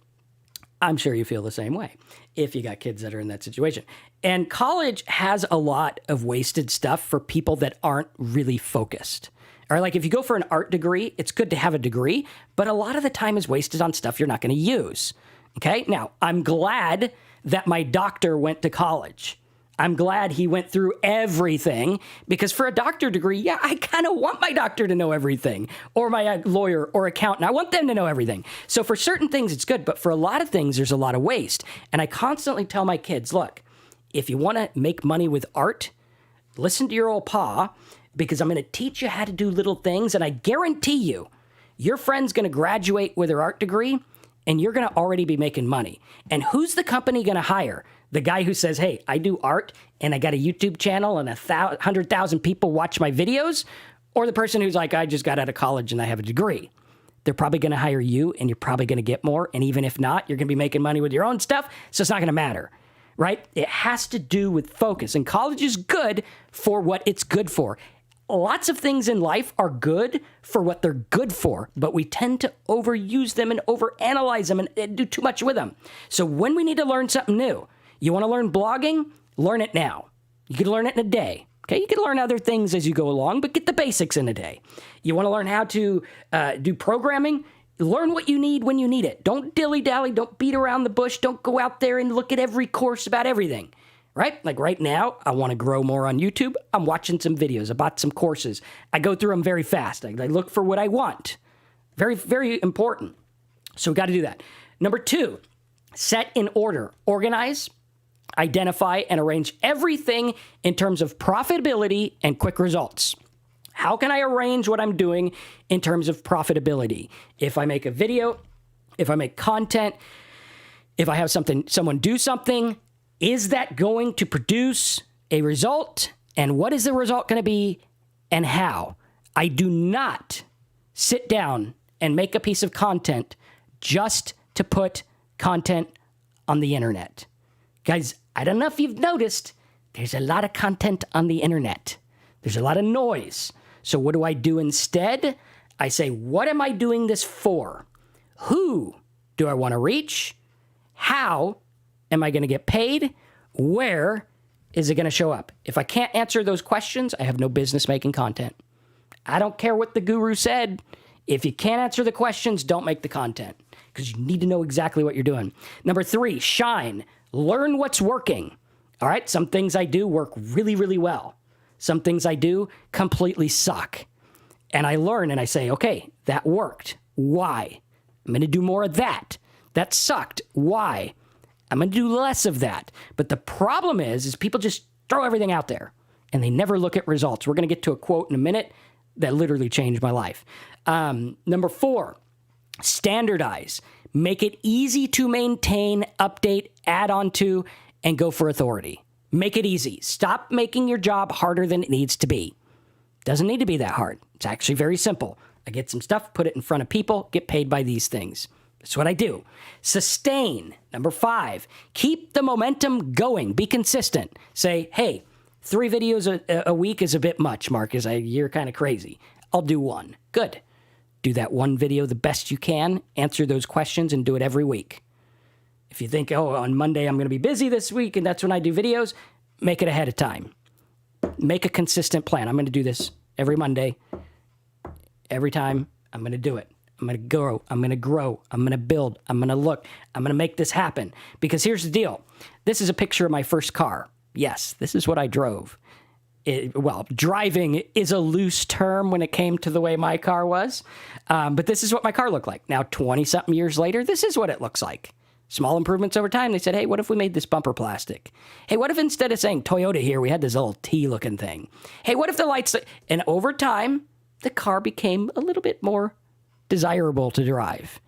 I'm sure you feel the same way if you got kids that are in that situation. And college has a lot of wasted stuff for people that aren't really focused. Or like if you go for an art degree, it's good to have a degree, but a lot of the time is wasted on stuff you're not going to use. Okay? Now, I'm glad that my doctor went to college. I'm glad he went through everything, because for a doctor degree, yeah, I kind of want my doctor to know everything, or my lawyer or accountant. I want them to know everything. So for certain things, it's good. But for a lot of things, there's a lot of waste. And I constantly tell my kids, look, if you want to make money with art, listen to your old pa, because I'm going to teach you how to do little things. And I guarantee you, your friend's going to graduate with her art degree, and you're going to already be making money. And who's the company going to hire? The guy who says, hey, I do art and I got a YouTube channel and 100,000 people watch my videos? Or the person who's like, I just got out of college and I have a degree? they're probably going to hire you and you're probably going to get more. And even if not, you're going to be making money with your own stuff. So it's not going to matter, right? It has to do with focus. And college is good for what it's good for. Lots of things in life are good for what they're good for, but we tend to overuse them and overanalyze them and do too much with them. So when we need to learn something new, you want to learn blogging? Learn it now. You can learn it in a day. Okay, you can learn other things as you go along, but get the basics in a day. You want to learn how to do programming? Learn what you need when you need it. Don't dilly-dally. Don't beat around the bush. Don't go out there and look at every course about everything, right? Like right now, I want to grow more on YouTube. I'm watching some videos. I bought some courses. I go through them very fast. I look for what I want. Very, very important. So we got to do that. Number 2, set in order. Organize, identify, and arrange everything in terms of profitability and quick results. How can I arrange what I'm doing in terms of profitability? If I make a video, if I make content, if I have someone do something, is that going to produce a result? And what is the result going to be and how? I do not sit down and make a piece of content just to put content on the internet. Guys, I don't know if you've noticed, there's a lot of content on the internet. There's a lot of noise. So what do I do instead? I say, what am I doing this for? Who do I want to reach? How am I going to get paid? Where is it going to show up? If I can't answer those questions, I have no business making content. I don't care what the guru said. If you can't answer the questions, don't make the content because you need to know exactly what you're doing. Number 3, shine. Learn what's working. All right, some things I do work really, really well. Some things I do completely suck. And I learn and I say, okay, that worked. Why? I'm going to do more of that. That sucked. Why? I'm going to do less of that. But the problem is people just throw everything out there and they never look at results. We're going to get to a quote in a minute that literally changed my life. Number 4, standardize. Make it easy to maintain, update, add on to, and go for authority. Make it easy. Stop making your job harder than it needs to be. Doesn't need to be that hard. It's actually very simple. I get some stuff, put it in front of people, get paid by these things. That's what I do. Sustain. Number 5, keep the momentum going. Be consistent. Say, hey, 3 videos a week is a bit much, Marcus. You're kind of crazy. I'll do 1. Good. Do that 1 video the best you can. Answer those questions and do it every week. If you think, oh, on Monday I'm going to be busy this week and that's when I do videos, make it ahead of time. Make a consistent plan. I'm going to do this every Monday. Every time I'm going to do it. I'm going to grow. I'm going to grow. I'm going to build. I'm going to look. I'm going to make this happen. Because here's the deal. This is a picture of my first car. Yes, this is what I drove. Driving is a loose term when it came to the way my car was. But this is what my car looked like. Now, 20-something years later, this is what it looks like. Small improvements over time. They said, hey, what if we made this bumper plastic? Hey, what if instead of saying Toyota here, we had this little T-looking thing? Hey, what if the lights... And over time, the car became a little bit more desirable to drive.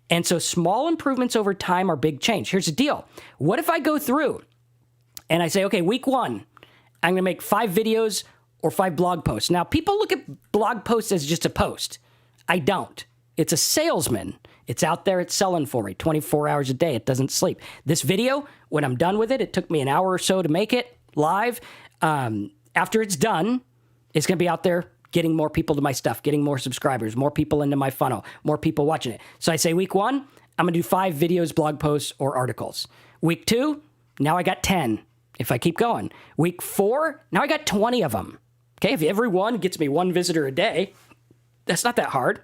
And so small improvements over time are big change. Here's the deal. What if I go through and I say, okay, week 1, I'm going to make 5 videos or 5 blog posts. Now, people look at blog posts as just a post. I don't. It's a salesman. It's out there. It's selling for me 24 hours a day. It doesn't sleep. This video, when I'm done with it, it took me an hour or so to make it live. After it's done, it's going to be out there getting more people to my stuff, getting more subscribers, more people into my funnel, more people watching it. So I say week 1, I'm going to do 5 videos, blog posts, or articles. Week 2, now I got 10. If I keep going. Week 4, now I got 20 of them. Okay, if every one gets me 1 visitor a day, that's not that hard.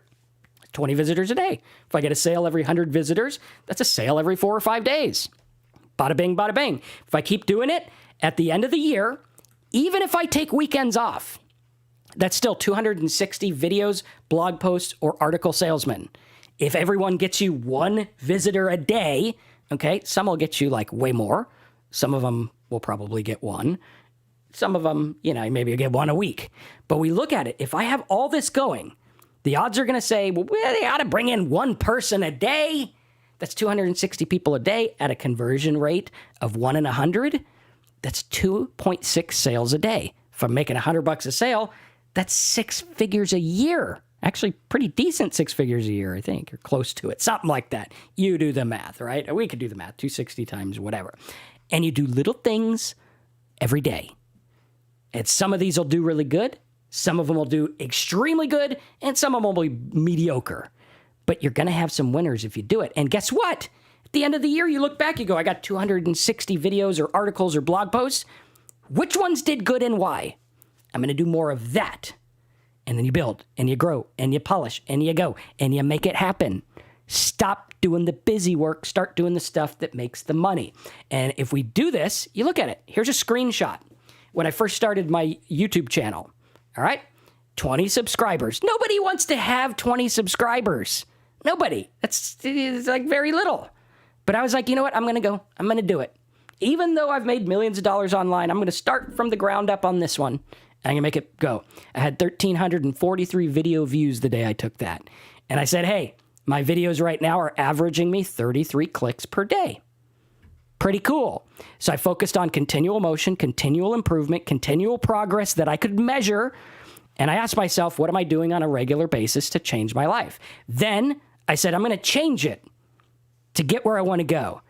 20 visitors a day. If I get a sale every 100 visitors, that's a sale every 4 or 5 days. Bada bing, bada bing. If I keep doing it, at the end of the year, even if I take weekends off, that's still 260 videos, blog posts, or article salesmen. If everyone gets you 1 visitor a day, okay, some will get you like way more. Some of them will probably get 1. Some of them, maybe you'll get 1 a week. But we look at it. If I have all this going, the odds are going to say, well, they ought to bring in 1 person a day. That's 260 people a day at a conversion rate of 1 in 100. That's 2.6 sales a day. If I'm making $100 a sale, that's 6 figures a year Actually, pretty decent 6 figures a year, I think, or close to it, something like that. You do the math, right? We could do the math, 260 times whatever. And you do little things every day. And some of these will do really good. Some of them will do extremely good. And some of them will be mediocre. But you're going to have some winners if you do it. And guess what? At the end of the year, you look back, you go, I got 260 videos or articles or blog posts. Which ones did good and why? I'm going to do more of that. And then you build, and you grow, and you polish, and you go, and you make it happen. Stop doing the busy work. Start doing the stuff that makes the money. And if we do this, you look at it. Here's a screenshot. When I first started my YouTube channel, all right, 20 subscribers. Nobody wants to have 20 subscribers. Nobody. It's like very little. But I was like, you know what? I'm going to go. I'm going to do it. Even though I've made millions of dollars online, I'm going to start from the ground up on this one. I'm going to make it go. I had 1,343 video views the day I took that. And I said, hey, my videos right now are averaging me 33 clicks per day. Pretty cool. So I focused on continual motion, continual improvement, continual progress that I could measure. And I asked myself, what am I doing on a regular basis to change my life? Then I said, I'm going to change it to get where I want to go.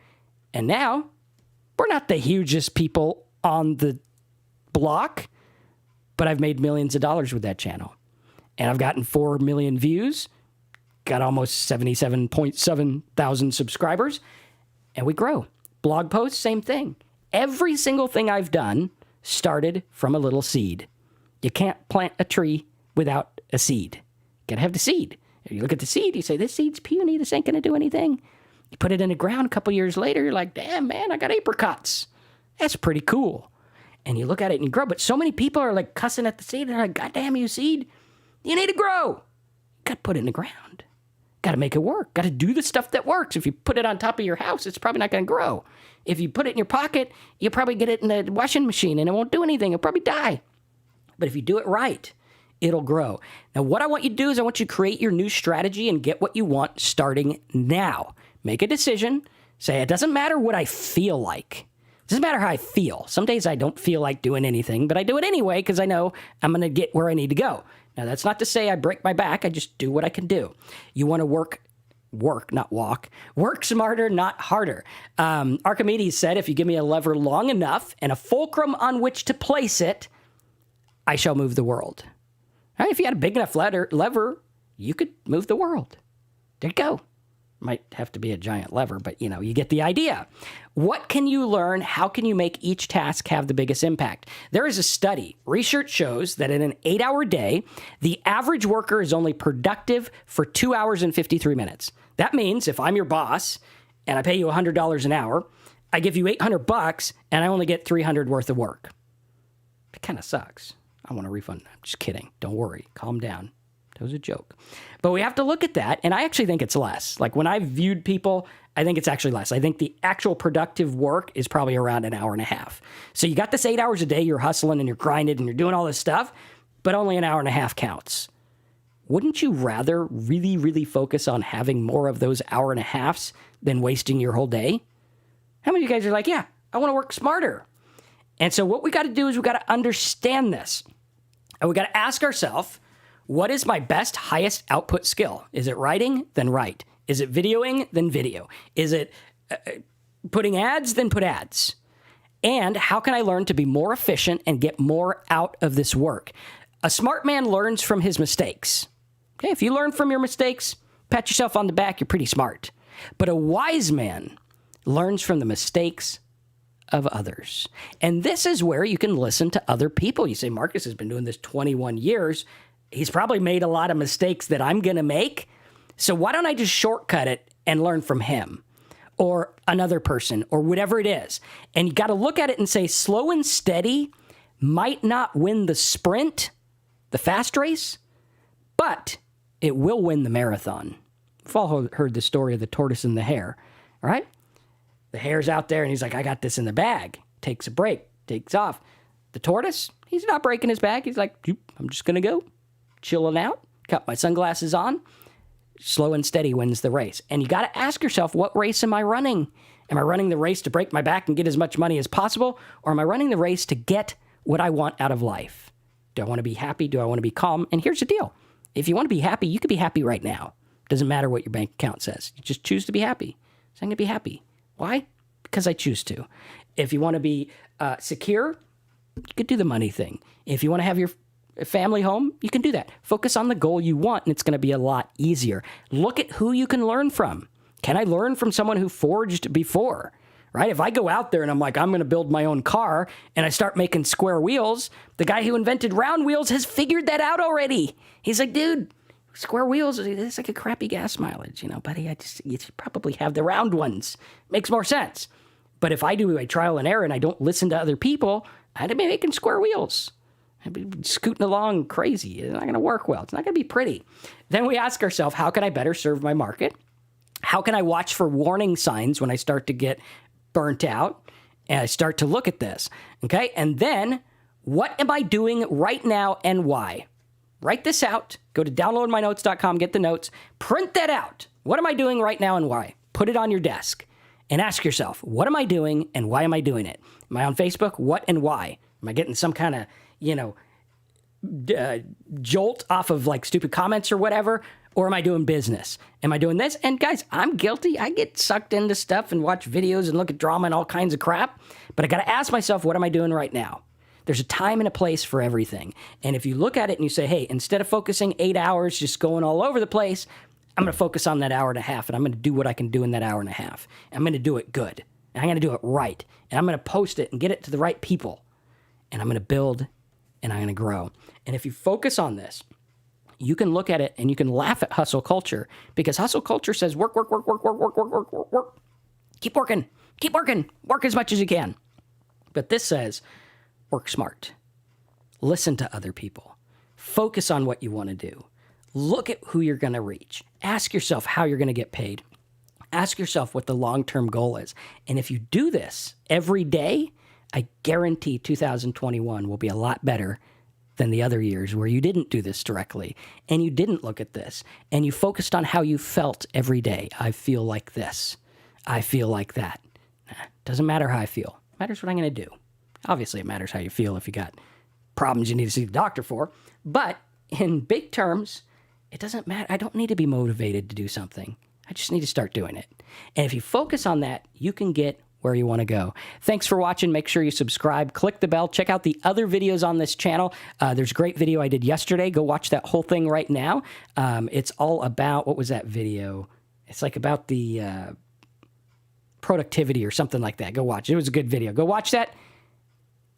And now we're not the hugest people on the block, but I've made millions of dollars with that channel. And I've gotten 4 million views, got almost 77.7 thousand subscribers, and we grow. Blog posts, same thing. Every single thing I've done started from a little seed. You can't plant a tree without a seed. You gotta have the seed. You look at the seed, you say, this seed's puny, this ain't gonna do anything. You put it in the ground a couple years later, you're like, damn, man, I got apricots. That's pretty cool. And you look at it and you grow. But so many people are like cussing at the seed. They're like, God damn you, seed. You need to grow. You got to put it in the ground. Got to make it work. Got to do the stuff that works. If you put it on top of your house, it's probably not going to grow. If you put it in your pocket, you'll probably get it in the washing machine and it won't do anything. It'll probably die. But if you do it right, it'll grow. Now, what I want you to do is I want you to create your new strategy and get what you want starting now. Make a decision. Say, it doesn't matter what I feel like. It doesn't matter how I feel. Some days I don't feel like doing anything, but I do it anyway because I know I'm going to get where I need to go. Now, that's not to say I break my back. I just do what I can do. You want to work, not walk. Work smarter, not harder. Archimedes said, if you give me a lever long enough and a fulcrum on which to place it, I shall move the world. All right, if you had a big enough lever, you could move the world. There you go. Might have to be a giant lever, but you get the idea. What can you learn? How can you make each task have the biggest impact? There is a study. Research shows that in an 8-hour day, the average worker is only productive for 2 hours and 53 minutes. That means if I'm your boss and I pay you $100 an hour, I give you $800 and I only get $300 worth of work. It kind of sucks. I want a refund. I'm just kidding. Don't worry. Calm down. That was a joke. But we have to look at that, and I actually think it's less. Like when I've viewed people, I think it's actually less. I think the actual productive work is probably around an hour and a half. So you got this 8 hours a day, you're hustling and you're grinding and you're doing all this stuff, but only an hour and a half counts. Wouldn't you rather really, really focus on having more of those hour and a halves than wasting your whole day? How many of you guys are like, yeah, I want to work smarter? And so what we got to do is we got to understand this. And we got to ask ourselves, what is my best, highest output skill? Is it writing? Then write. Is it videoing? Then video. Is it putting ads? Then put ads. And how can I learn to be more efficient and get more out of this work? A smart man learns from his mistakes. Okay, if you learn from your mistakes, pat yourself on the back, you're pretty smart. But a wise man learns from the mistakes of others. And this is where you can listen to other people. You say, Marcus has been doing this 21 years. He's probably made a lot of mistakes that I'm going to make. So why don't I just shortcut it and learn from him or another person or whatever it is? And you got to look at it and say, slow and steady might not win the sprint, the fast race, but it will win the marathon. We've all heard the story of the tortoise and the hare, all right? The hare's out there and he's like, I got this in the bag. Takes a break, takes off. The tortoise, he's not breaking his bag. He's like, I'm just going to go. Chilling out, got my sunglasses on, slow and steady wins the race. And you got to ask yourself, what race am I running? Am I running the race to break my back and get as much money as possible? Or am I running the race to get what I want out of life? Do I want to be happy? Do I want to be calm? And here's the deal. If you want to be happy, you can be happy right now. Doesn't matter what your bank account says. You just choose to be happy. So I'm going to be happy. Why? Because I choose to. If you want to be secure, you could do the money thing. If you want to have your family home, you can do that. Focus on the goal you want, and it's going to be a lot easier. Look at who you can learn from. Can I learn from someone who forged before? Right? If I go out there and I'm like, I'm going to build my own car, and I start making square wheels, the guy who invented round wheels has figured that out already. He's like, dude, square wheels, it's like a crappy gas mileage, buddy. You should probably have the round ones. Makes more sense. But if I do a trial and error and I don't listen to other people, I'd be making square wheels. I'd be scooting along crazy. It's not going to work well. It's not going to be pretty. Then we ask ourselves, how can I better serve my market? How can I watch for warning signs when I start to get burnt out and I start to look at this? Okay. And then what am I doing right now and why? Write this out. Go to downloadmynotes.com, get the notes, print that out. What am I doing right now and why? Put it on your desk and ask yourself, what am I doing and why am I doing it? Am I on Facebook? What and why? Am I getting some kind of, jolt off of like stupid comments or whatever? Or am I doing business? Am I doing this? And guys, I'm guilty. I get sucked into stuff and watch videos and look at drama and all kinds of crap. But I got to ask myself, what am I doing right now? There's a time and a place for everything. And if you look at it and you say, hey, instead of focusing 8 hours just going all over the place, I'm going to focus on that hour and a half, and I'm going to do what I can do in that hour and a half. I'm going to do it good. And I'm going to do it right. And I'm going to post it and get it to the right people. And I'm going to build and I'm going to grow. And if you focus on this, you can look at it and you can laugh at hustle culture, because hustle culture says work, work, work, work, work, work, work, work, work, work. Keep working, work as much as you can. But this says work smart. Listen to other people. Focus on what you want to do. Look at who you're going to reach. Ask yourself how you're going to get paid. Ask yourself what the long-term goal is. And if you do this every day, I guarantee 2021 will be a lot better than the other years where you didn't do this directly and you didn't look at this and you focused on how you felt every day. I feel like this. I feel like that. Doesn't matter how I feel. It matters what I'm going to do. Obviously, it matters how you feel if you got problems you need to see the doctor for. But in big terms, it doesn't matter. I don't need to be motivated to do something. I just need to start doing it. And if you focus on that, you can get where you want to go. Thanks for watching. Make sure you subscribe, click the bell, check out the other videos on this channel. There's a great video I did yesterday. Go watch that whole thing right now. It's all about, what was that video? It's like about the productivity or something like that. Go watch it. It was a good video. Go watch that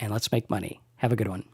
and let's make money. Have a good one.